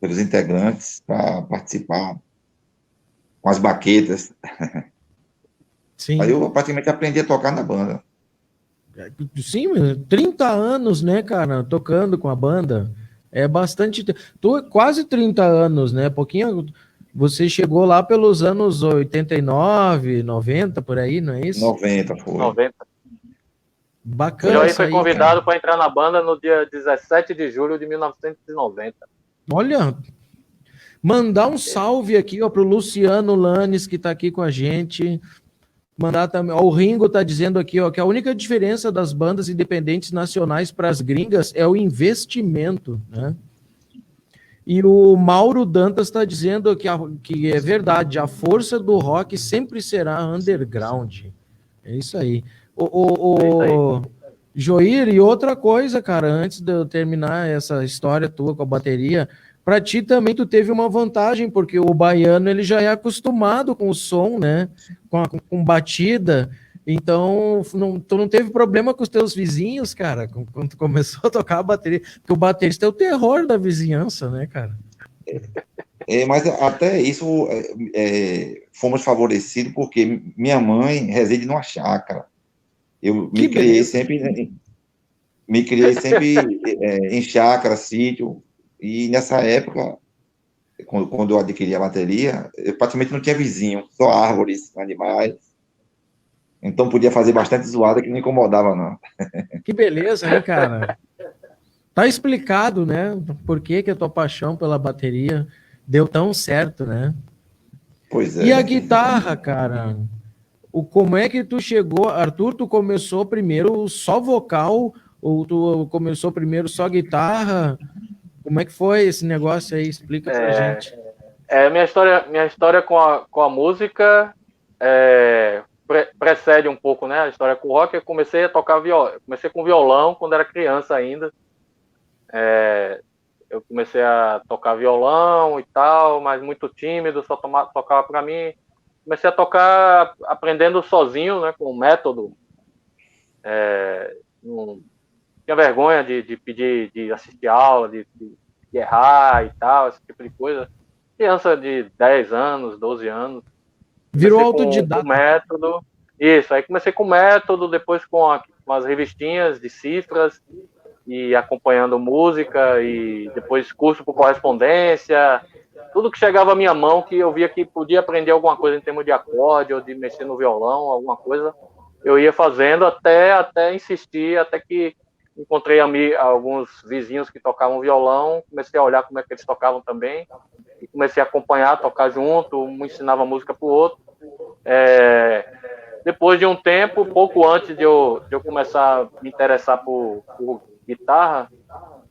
[SPEAKER 4] pelos integrantes para participar com as baquetas.
[SPEAKER 2] Sim.
[SPEAKER 4] Aí eu praticamente aprendi a tocar na banda.
[SPEAKER 2] Sim, 30 anos, né, cara, tocando com a banda. É bastante. Quase 30 anos, né? Pouquinho. Você chegou lá pelos anos 89, 90, por aí, não é isso?
[SPEAKER 4] 90 foi.
[SPEAKER 3] 90.
[SPEAKER 2] Bacana.
[SPEAKER 3] O Joey foi convidado para entrar na banda no dia 17 de julho de 1990.
[SPEAKER 2] Olha, mandar um salve aqui, ó, pro Luciano Lanes, que tá aqui com a gente. Mandar também. Ó, o Ringo tá dizendo aqui, ó, que a única diferença das bandas independentes nacionais para as gringas é o investimento, né? E o Mauro Dantas está dizendo que é verdade, a força do rock sempre será underground. É isso aí. Joir, e outra coisa, cara, antes de eu terminar essa história tua com a bateria, para ti também tu teve uma vantagem, porque o baiano ele já é acostumado com o som, né? Com batida. Então, tu não teve problema com os teus vizinhos, cara, quando tu começou a tocar a bateria, porque o baterista é o terror da vizinhança, né, cara?
[SPEAKER 4] Mas até isso fomos favorecidos porque minha mãe reside numa chácara. Eu me criei sempre em chácara, sítio, e nessa época, quando eu adquiri a bateria, eu praticamente não tinha vizinho, só árvores, animais. Então podia fazer bastante zoada que não incomodava, não.
[SPEAKER 2] Que beleza, hein, cara? Tá explicado, né? Por que a tua paixão pela bateria deu tão certo, né?
[SPEAKER 4] Pois é.
[SPEAKER 2] E a guitarra, cara? Como é que tu chegou? Arthur, tu começou primeiro só vocal ou tu começou primeiro só guitarra? Como é que foi esse negócio aí? Explica pra gente.
[SPEAKER 3] Minha história com a música precede um pouco, né? A história com o rock. Eu comecei a tocar violão. Comecei com violão quando era criança ainda. Eu comecei a tocar violão e tal, mas muito tímido, só tocava para mim. Comecei a tocar aprendendo sozinho, né? Com método. Não tinha vergonha de pedir, de assistir aula, de errar e tal, esse tipo de coisa. Criança de 10 anos, 12 anos.
[SPEAKER 2] Virou autodidata.
[SPEAKER 3] Com método. Isso, aí comecei com método, depois com as revistinhas de cifras e acompanhando música e depois curso por correspondência. Tudo que chegava à minha mão, que eu via que podia aprender alguma coisa em termos de acorde ou de mexer no violão, alguma coisa, eu ia fazendo até insistir, até que encontrei alguns vizinhos que tocavam violão, comecei a olhar como é que eles tocavam também, e comecei a acompanhar, tocar junto, um ensinava música para o outro. Depois de um tempo, pouco antes de eu começar a me interessar por guitarra,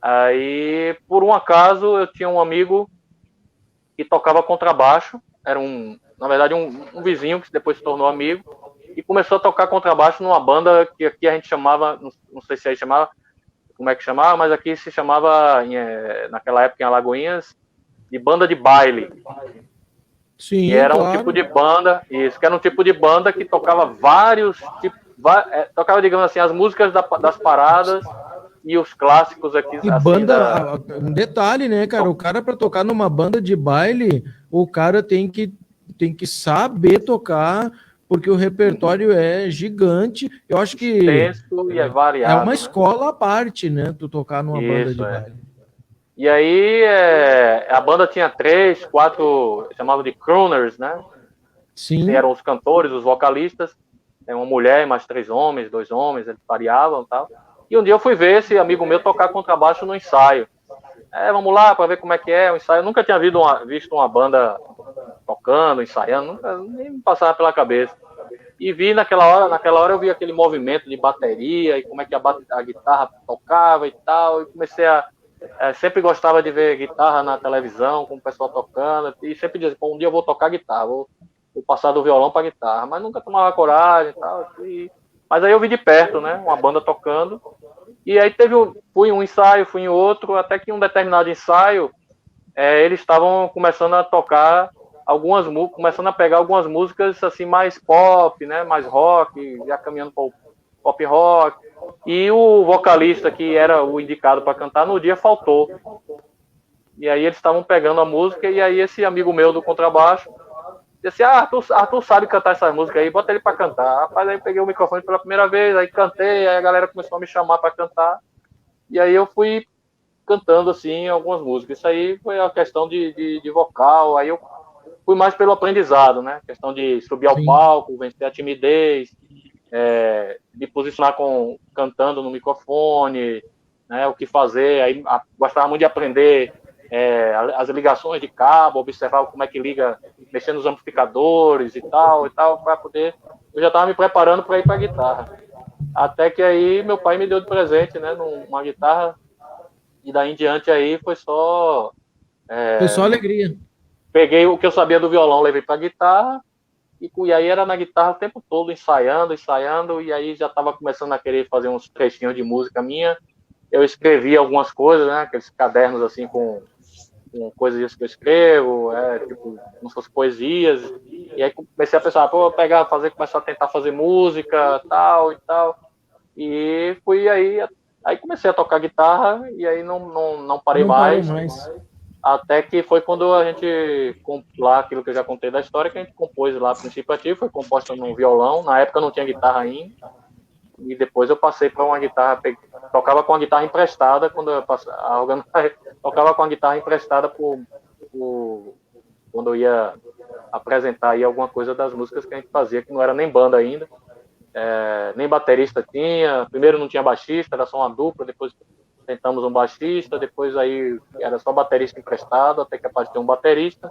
[SPEAKER 3] aí, por um acaso, eu tinha um amigo que tocava contrabaixo, era na verdade, um vizinho que depois se tornou amigo, e começou a tocar contrabaixo numa banda que aqui a gente chamava, não sei se aí chamava, como é que chamava, mas aqui se chamava, naquela época em Alagoinhas, de banda de baile.
[SPEAKER 2] Sim,
[SPEAKER 3] que era
[SPEAKER 2] claro.
[SPEAKER 3] um tipo de banda, que era um tipo de banda que tocava vários tipos, tocava, digamos assim, as músicas das paradas e os clássicos aqui.
[SPEAKER 2] E
[SPEAKER 3] assim,
[SPEAKER 2] banda, um detalhe, né, cara? O cara, para tocar numa banda de baile, o cara tem que saber tocar, porque o repertório é gigante. Eu acho que
[SPEAKER 3] extenso e é variado.
[SPEAKER 2] É uma escola à parte, né? Tu tocar numa banda de baile.
[SPEAKER 3] E aí a banda tinha 3, 4, chamavam de crooners, né?
[SPEAKER 2] Sim.
[SPEAKER 3] Que eram os cantores, os vocalistas. Uma mulher, mais 3 homens, 2 homens, eles variavam e tal. E um dia eu fui ver esse amigo meu tocar contrabaixo no ensaio. Vamos lá para ver como é que é o ensaio. Eu nunca tinha visto uma banda tocando, ensaiando, nunca nem me passava pela cabeça. E vi naquela hora eu vi aquele movimento de bateria e como é que a guitarra tocava e tal. E comecei sempre gostava de ver guitarra na televisão, com o pessoal tocando, e sempre dizia, um dia eu vou tocar guitarra, vou passar do violão para guitarra, mas nunca tomava coragem e tal. Mas aí eu vi de perto, né, uma banda tocando, e aí fui em um ensaio, fui em outro, até que em um determinado ensaio, eles estavam começando a tocar começando a pegar algumas músicas assim mais pop, né, mais rock, já caminhando para o pop rock. E o vocalista que era o indicado para cantar no dia faltou. E aí eles estavam pegando a música e aí esse amigo meu do contrabaixo disse, Arthur sabe cantar essas músicas aí, bota ele para cantar. Rapaz, aí eu peguei o microfone pela primeira vez, aí cantei, aí a galera começou a me chamar para cantar. E aí eu fui cantando assim algumas músicas. Isso aí foi a questão de vocal, aí eu fui mais pelo aprendizado, né? Questão de subir ao palco, vencer a timidez, me posicionar cantando no microfone, né, o que fazer. Aí gostava muito de aprender as ligações de cabo, observar como é que liga, mexendo nos amplificadores e tal, para poder. Eu já estava me preparando para ir para a guitarra. Até que aí meu pai me deu de presente, né, uma guitarra, e daí em diante aí foi só.
[SPEAKER 2] Foi só alegria.
[SPEAKER 3] Peguei o que eu sabia do violão, levei para a guitarra. E aí era na guitarra o tempo todo, ensaiando, e aí já estava começando a querer fazer uns trechinhos de música minha. Eu escrevia algumas coisas, né, aqueles cadernos assim com coisas que eu escrevo, tipo, como se fossem poesias. E aí comecei a pensar, começar a tentar fazer música, tal e tal. E fui aí comecei a tocar guitarra e aí não parei mais. Até que foi quando a gente, lá aquilo que eu já contei da história, que a gente compôs lá, Princípio Ativo, foi composta num violão. Na época não tinha guitarra ainda. E depois eu passei para uma guitarra, tocava com a guitarra emprestada, quando eu tocava com a guitarra emprestada quando eu ia apresentar aí alguma coisa das músicas que a gente fazia, que não era nem banda ainda. Nem baterista tinha. Primeiro não tinha baixista, era só uma dupla, depois tentamos um baixista, depois aí era só baterista emprestado, até que apareceu um baterista.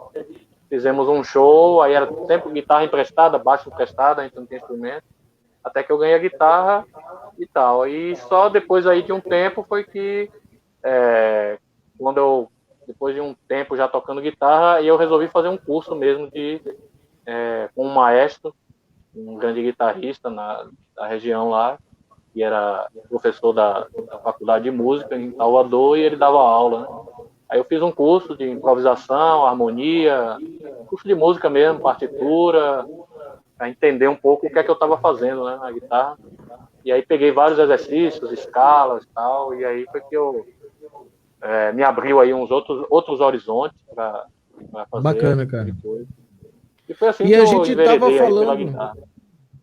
[SPEAKER 3] Fizemos um show, aí era sempre guitarra emprestada, baixo emprestado, a gente não tinha instrumento. Até que eu ganhei a guitarra e tal. E só depois aí de um tempo foi que, depois de um tempo já tocando guitarra, eu resolvi fazer um curso mesmo com um maestro, um grande guitarrista da região lá, que era professor da faculdade de música em Salvador, e ele dava aula, né? Aí eu fiz um curso de improvisação, harmonia, curso de música mesmo, partitura, para entender um pouco o que é que eu estava fazendo, né, na guitarra. E aí peguei vários exercícios, escalas e tal, e aí foi que eu me abriu aí uns outros horizontes para fazer.
[SPEAKER 2] Bacana, cara.
[SPEAKER 3] Coisa. E foi assim
[SPEAKER 2] e
[SPEAKER 3] que
[SPEAKER 2] a gente estava
[SPEAKER 3] pela guitarra.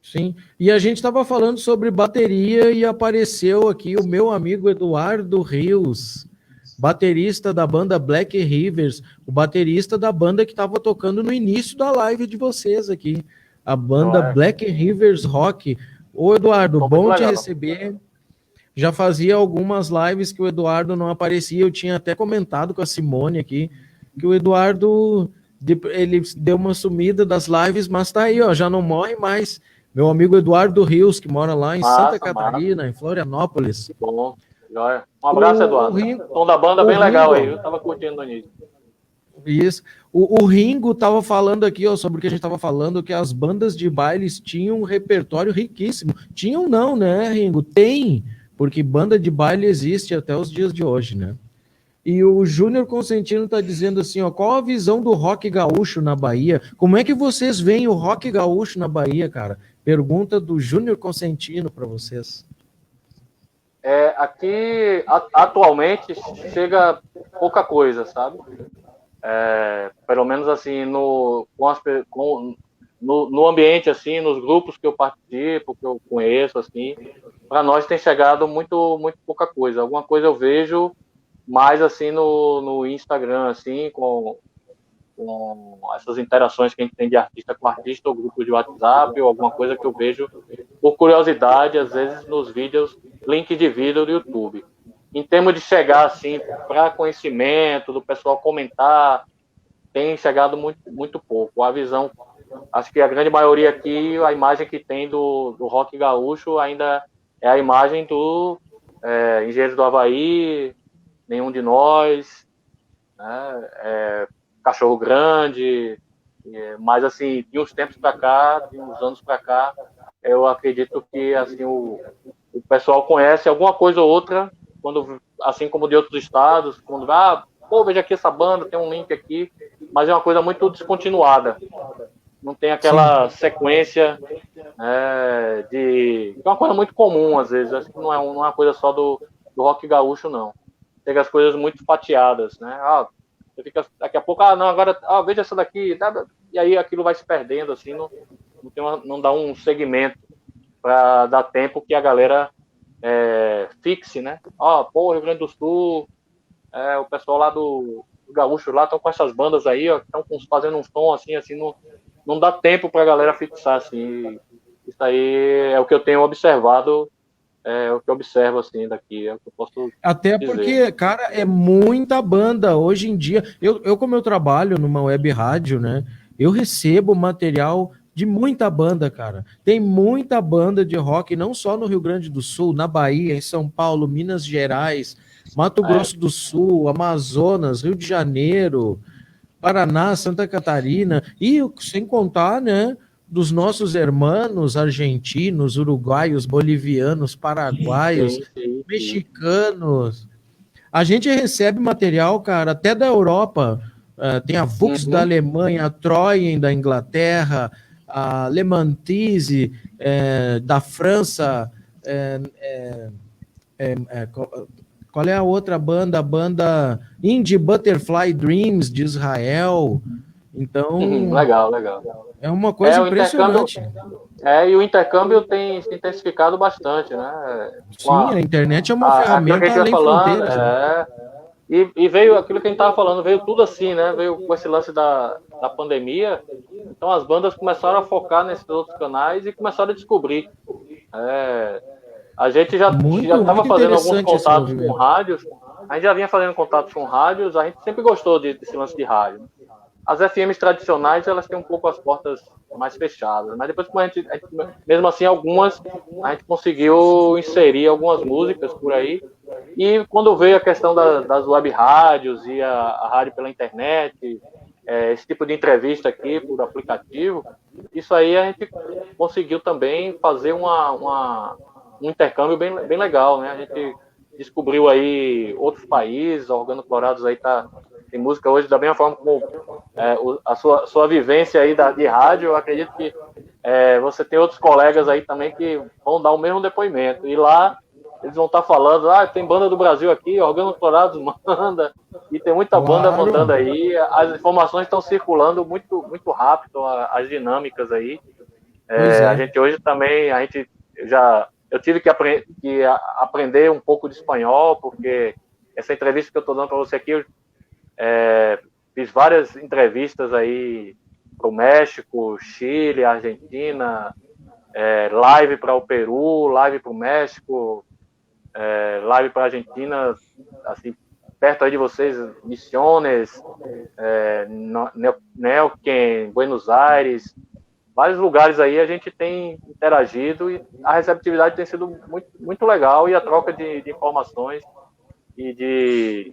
[SPEAKER 2] Sim, e a gente estava falando sobre bateria e apareceu aqui o meu amigo Eduardo Rios, baterista da banda Black Rivers, o baterista da banda que estava tocando no início da live de vocês aqui, a banda Black Rivers Rock. Ô, Eduardo,
[SPEAKER 3] Muito
[SPEAKER 2] bom te
[SPEAKER 3] legal.
[SPEAKER 2] receber. Já fazia algumas lives que o Eduardo não aparecia. Eu tinha até comentado com a Simone aqui que o Eduardo ele deu uma sumida das lives, mas tá aí, ó, já não morre mais. Meu amigo Eduardo Rios, que mora lá em Santa
[SPEAKER 3] Massa, massa.
[SPEAKER 2] Catarina, em Florianópolis.
[SPEAKER 3] Que bom. Joia. Um abraço, Eduardo.
[SPEAKER 2] Ringo,
[SPEAKER 3] O som da banda
[SPEAKER 2] o
[SPEAKER 3] bem legal aí.
[SPEAKER 2] Ringo,
[SPEAKER 3] Eu tava curtindo no início.
[SPEAKER 2] isso. O Ringo estava falando aqui, ó, sobre o que a gente estava falando, que as bandas de bailes tinham um repertório riquíssimo. Tinham não, né, Ringo? Tem, porque banda de baile existe até os dias de hoje, né? E o Júnior Consentino está dizendo assim, ó, qual a visão do rock gaúcho na Bahia? Como é que vocês veem o rock gaúcho na Bahia, cara? Pergunta do Júnior Consentino para vocês.
[SPEAKER 3] Aqui, atualmente, chega pouca coisa, sabe? Pelo menos assim, no ambiente, assim, nos grupos que eu participo, que eu conheço, assim, para nós tem chegado muito, muito pouca coisa. Alguma coisa eu vejo mais assim no Instagram, assim, com essas interações que a gente tem de artista com artista, ou grupo de WhatsApp, ou alguma coisa que eu vejo por curiosidade, às vezes nos vídeos, link de vídeo do YouTube. Em termos de chegar assim para conhecimento, do pessoal comentar, tem chegado muito, muito pouco. A visão, acho que a grande maioria aqui, a imagem que tem do rock gaúcho ainda é a imagem do Engenheiros do Havaí, Nenhum de Nós, né? Cachorro Grande, mas assim, de uns tempos para cá, de uns anos para cá, eu acredito que assim o pessoal conhece alguma coisa ou outra, quando, assim como de outros estados, quando pô, veja aqui essa banda, tem um link aqui, mas é uma coisa muito descontinuada, não tem aquela sequência é uma coisa muito comum às vezes, acho que não é uma coisa só do rock gaúcho, não. Tem as coisas muito fatiadas, né? Você fica daqui a pouco, não, agora, veja essa daqui, e aí aquilo vai se perdendo, assim, não dá um segmento para dar tempo que a galera fixe, né? Pô, Rio Grande do Sul, o pessoal lá do Gaúcho lá estão com essas bandas aí, estão fazendo um som assim, não dá tempo para a galera fixar, assim. Isso aí é o que eu tenho observado. O que eu observo assim daqui, é o que eu posso
[SPEAKER 2] Até
[SPEAKER 3] dizer.
[SPEAKER 2] porque, cara, é muita banda hoje em dia. Como eu trabalho numa web rádio, né? Eu recebo material de muita banda, cara. Tem muita banda de rock, não só no Rio Grande do Sul, na Bahia, em São Paulo, Minas Gerais, Mato Grosso do Sul, Amazonas, Rio de Janeiro, Paraná, Santa Catarina, e sem contar, né? Dos nossos irmãos argentinos, uruguaios, bolivianos, paraguaios,
[SPEAKER 3] sim.
[SPEAKER 2] mexicanos. A gente recebe material, cara, até da Europa. Tem a Vux da Alemanha, a Troyen da Inglaterra, a Le Mantise da França. Qual é a outra banda? A banda Indie Butterfly Dreams de Israel. Então,
[SPEAKER 3] legal.
[SPEAKER 2] é uma coisa impressionante.
[SPEAKER 3] E o intercâmbio tem se intensificado bastante, né?
[SPEAKER 2] Sim, a internet é uma ferramenta além fronteiras. Né?
[SPEAKER 3] E veio aquilo que a gente estava falando, veio tudo assim, né? Veio com esse lance da pandemia. Então as bandas começaram a focar nesses outros canais e começaram a descobrir. A gente já estava fazendo alguns contatos com rádios. A gente já vinha fazendo contatos com rádios. A gente sempre gostou desse lance de rádio. As FMs tradicionais, elas têm um pouco as portas mais fechadas, mas depois, mesmo assim, algumas, a gente conseguiu inserir algumas músicas por aí, e quando veio a questão das web rádios e a rádio pela internet, esse tipo de entrevista aqui por aplicativo, isso aí a gente conseguiu também fazer um intercâmbio bem legal, né? A gente descobriu aí outros países, Organoclorados aí tem música hoje da mesma forma como a sua vivência aí de rádio. Eu acredito que você tem outros colegas aí também que vão dar o mesmo depoimento. E lá eles vão estar falando, tem banda do Brasil aqui, Organoclorados manda, e tem muita banda mandando aí. As informações estão circulando muito, muito rápido, as dinâmicas aí. A gente hoje também, eu tive que aprender um pouco de espanhol, porque essa entrevista que eu estou dando para você aqui, fiz várias entrevistas aí para o México, Chile, Argentina, live para o Peru, live para o México, live para a Argentina, assim, perto aí de vocês, Misiones, Neuquén, Buenos Aires, vários lugares aí a gente tem interagido e a receptividade tem sido muito, muito legal, e a troca de informações e de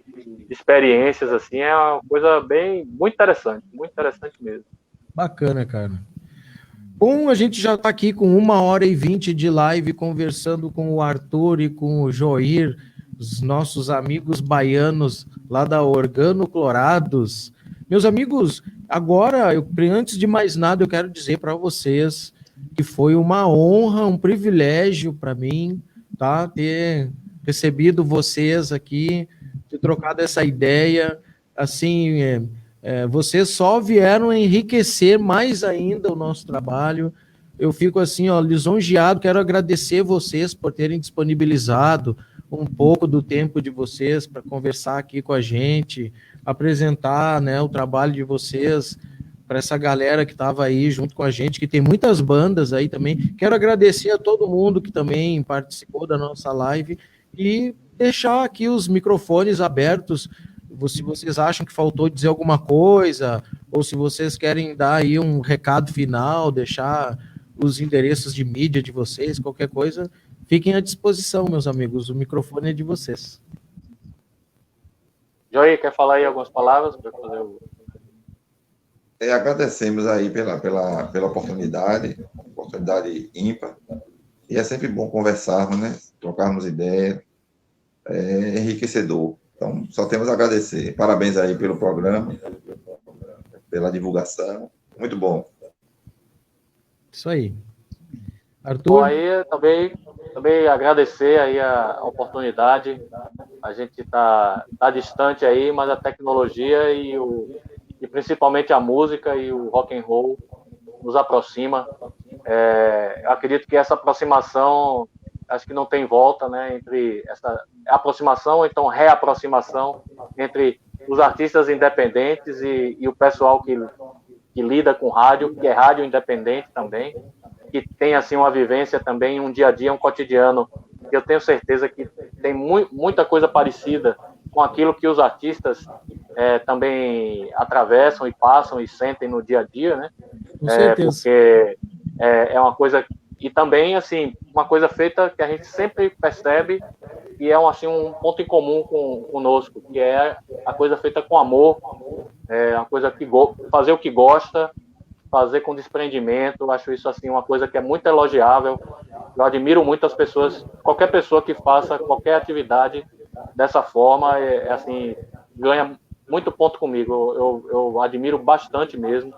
[SPEAKER 3] experiências, assim, é uma coisa muito interessante mesmo.
[SPEAKER 2] Bacana, cara. Bom, a gente já está aqui com 1h20 de live conversando com o Arthur e com o Joir, os nossos amigos baianos lá da Organo Clorados. Meus amigos, agora, antes de mais nada, eu quero dizer para vocês que foi uma honra, um privilégio para mim, tá, ter recebido vocês aqui, ter trocado essa ideia, assim, vocês só vieram enriquecer mais ainda o nosso trabalho. Eu fico assim, ó, lisonjeado, quero agradecer vocês por terem disponibilizado um pouco do tempo de vocês para conversar aqui com a gente, apresentar, né, o trabalho de vocês para essa galera que estava aí junto com a gente, que tem muitas bandas aí também. Quero agradecer a todo mundo que também participou da nossa live e deixar aqui os microfones abertos, se vocês acham que faltou dizer alguma coisa, ou se vocês querem dar aí um recado final, deixar os endereços de mídia de vocês, qualquer coisa, fiquem à disposição, meus amigos, o microfone é de vocês.
[SPEAKER 3] Joey, quer falar aí algumas palavras para fazer o...
[SPEAKER 4] Agradecemos aí pela oportunidade ímpar, e é sempre bom conversarmos, né? Trocarmos ideias, é enriquecedor. Então, só temos a agradecer. Parabéns aí pelo programa, pela divulgação. Muito bom.
[SPEAKER 2] Isso aí. Arthur?
[SPEAKER 3] Bom, aí também agradecer aí a oportunidade. A gente está distante aí, mas a tecnologia e principalmente a música e o rock and roll nos aproxima. Eu acredito que essa aproximação, acho que não tem volta, né, entre essa aproximação ou então reaproximação entre os artistas independentes e o pessoal que lida com rádio, que é rádio independente também, que tem assim uma vivência também, um dia a dia, um cotidiano, que eu tenho certeza que tem muita coisa parecida com aquilo que os artistas também atravessam e passam e sentem no dia a dia, né?
[SPEAKER 2] Com certeza.
[SPEAKER 3] Porque é uma coisa, e também assim, uma coisa feita que a gente sempre percebe e é assim, um ponto em comum conosco, que é a coisa feita com amor, uma coisa que fazer o que gosta, fazer com desprendimento. Eu acho isso assim uma coisa que é muito elogiável. Eu admiro muito as pessoas, qualquer pessoa que faça qualquer atividade dessa forma, assim, ganha muito ponto comigo. Eu admiro bastante mesmo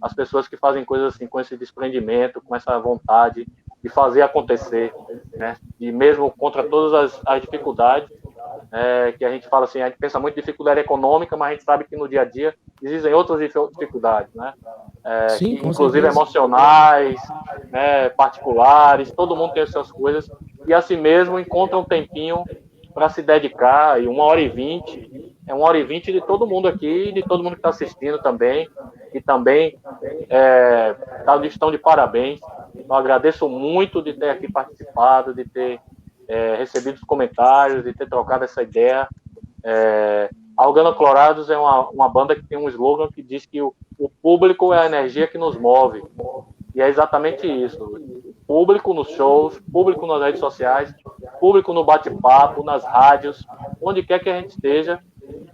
[SPEAKER 3] as pessoas que fazem coisas assim com esse desprendimento, com essa vontade de fazer acontecer, né? E mesmo contra todas as dificuldades, que a gente fala assim, a gente pensa muito em dificuldade econômica, mas a gente sabe que no dia a dia existem outras dificuldades, né?
[SPEAKER 2] Sim,
[SPEAKER 3] inclusive emocionais, né, particulares, todo mundo tem as suas coisas, e assim mesmo encontra um tempinho para se dedicar, e 1h20, 1h20 de todo mundo aqui, de todo mundo que está assistindo também, e também estão de parabéns. Eu agradeço muito de ter aqui participado, de ter recebido os comentários, de ter trocado essa ideia. A Organo Clorados é uma banda que tem um slogan que diz que o público é a energia que nos move. E é exatamente isso. Público nos shows, público nas redes sociais, público no bate-papo, nas rádios, onde quer que a gente esteja,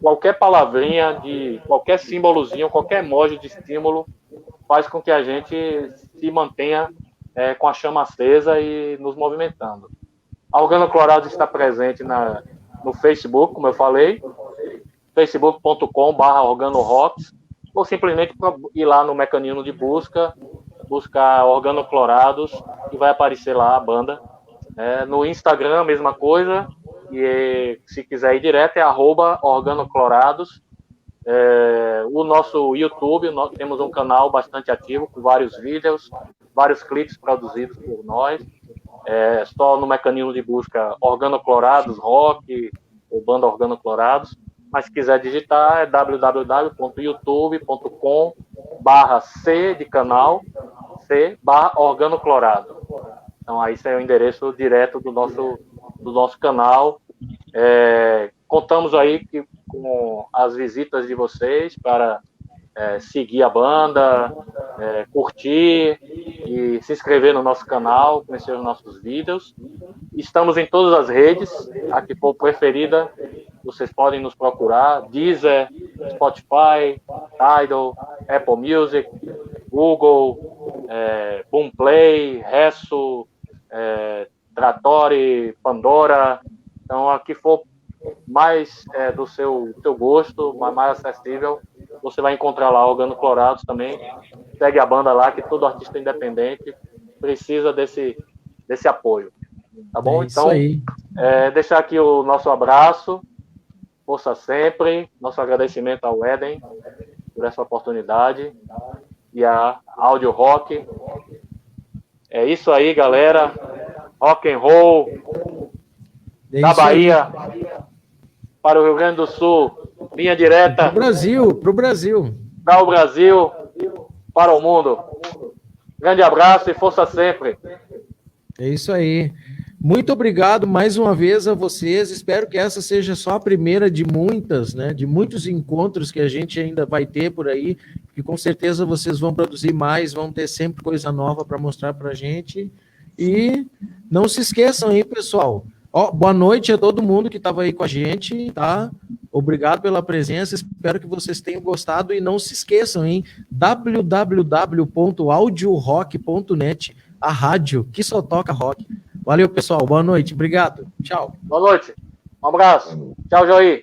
[SPEAKER 3] qualquer palavrinha, qualquer símbolozinho, qualquer emoji de estímulo faz com que a gente se mantenha com a chama acesa e nos movimentando. A Organo Clorados está presente no Facebook, como eu falei, facebook.com/organorocks, ou simplesmente ir lá no mecanismo de buscar Organo Clorados, e vai aparecer lá a banda. No Instagram, a mesma coisa, e se quiser ir direto é @organoclorados. O nosso YouTube, nós temos um canal bastante ativo, com vários vídeos, vários clipes produzidos por nós. Só no mecanismo de busca Organo Clorados, rock, ou banda Organo Clorados. Mas se quiser digitar é www.youtube.com/C de canal, /organoclorado. Então, aí esse é o endereço direto do nosso canal. Contamos aí com as visitas de vocês para seguir a banda, curtir e se inscrever no nosso canal, conhecer os nossos vídeos. Estamos em todas as redes, a que for preferida, vocês podem nos procurar: Deezer, Spotify, Tidal, Apple Music, Google, Boomplay, Resso, Trattori, Pandora. Então, a que for mais do seu gosto, mais acessível, você vai encontrar lá Organoclorados também. Segue a banda lá, que todo artista independente precisa desse apoio. Tá bom? Então, deixar aqui o nosso abraço, força sempre, nosso agradecimento ao Éden por essa oportunidade e a Audio Rock. É isso aí, galera. Rock and roll da Bahia para o Rio Grande do Sul, linha direta
[SPEAKER 2] pro Brasil,
[SPEAKER 3] para o Brasil, para o mundo. Grande abraço e força sempre.
[SPEAKER 2] É isso aí. Muito obrigado mais uma vez a vocês. Espero que essa seja só a primeira de muitas, né? De muitos encontros que a gente ainda vai ter por aí, que com certeza vocês vão produzir mais, vão ter sempre coisa nova para mostrar para a gente. E não se esqueçam aí, pessoal. Boa noite a todo mundo que estava aí com a gente, tá? Obrigado pela presença, espero que vocês tenham gostado e não se esqueçam, hein? www.audiorock.net, a rádio que só toca rock. Valeu, pessoal. Boa noite. Obrigado. Tchau.
[SPEAKER 3] Boa noite. Um abraço. Tchau, Joí.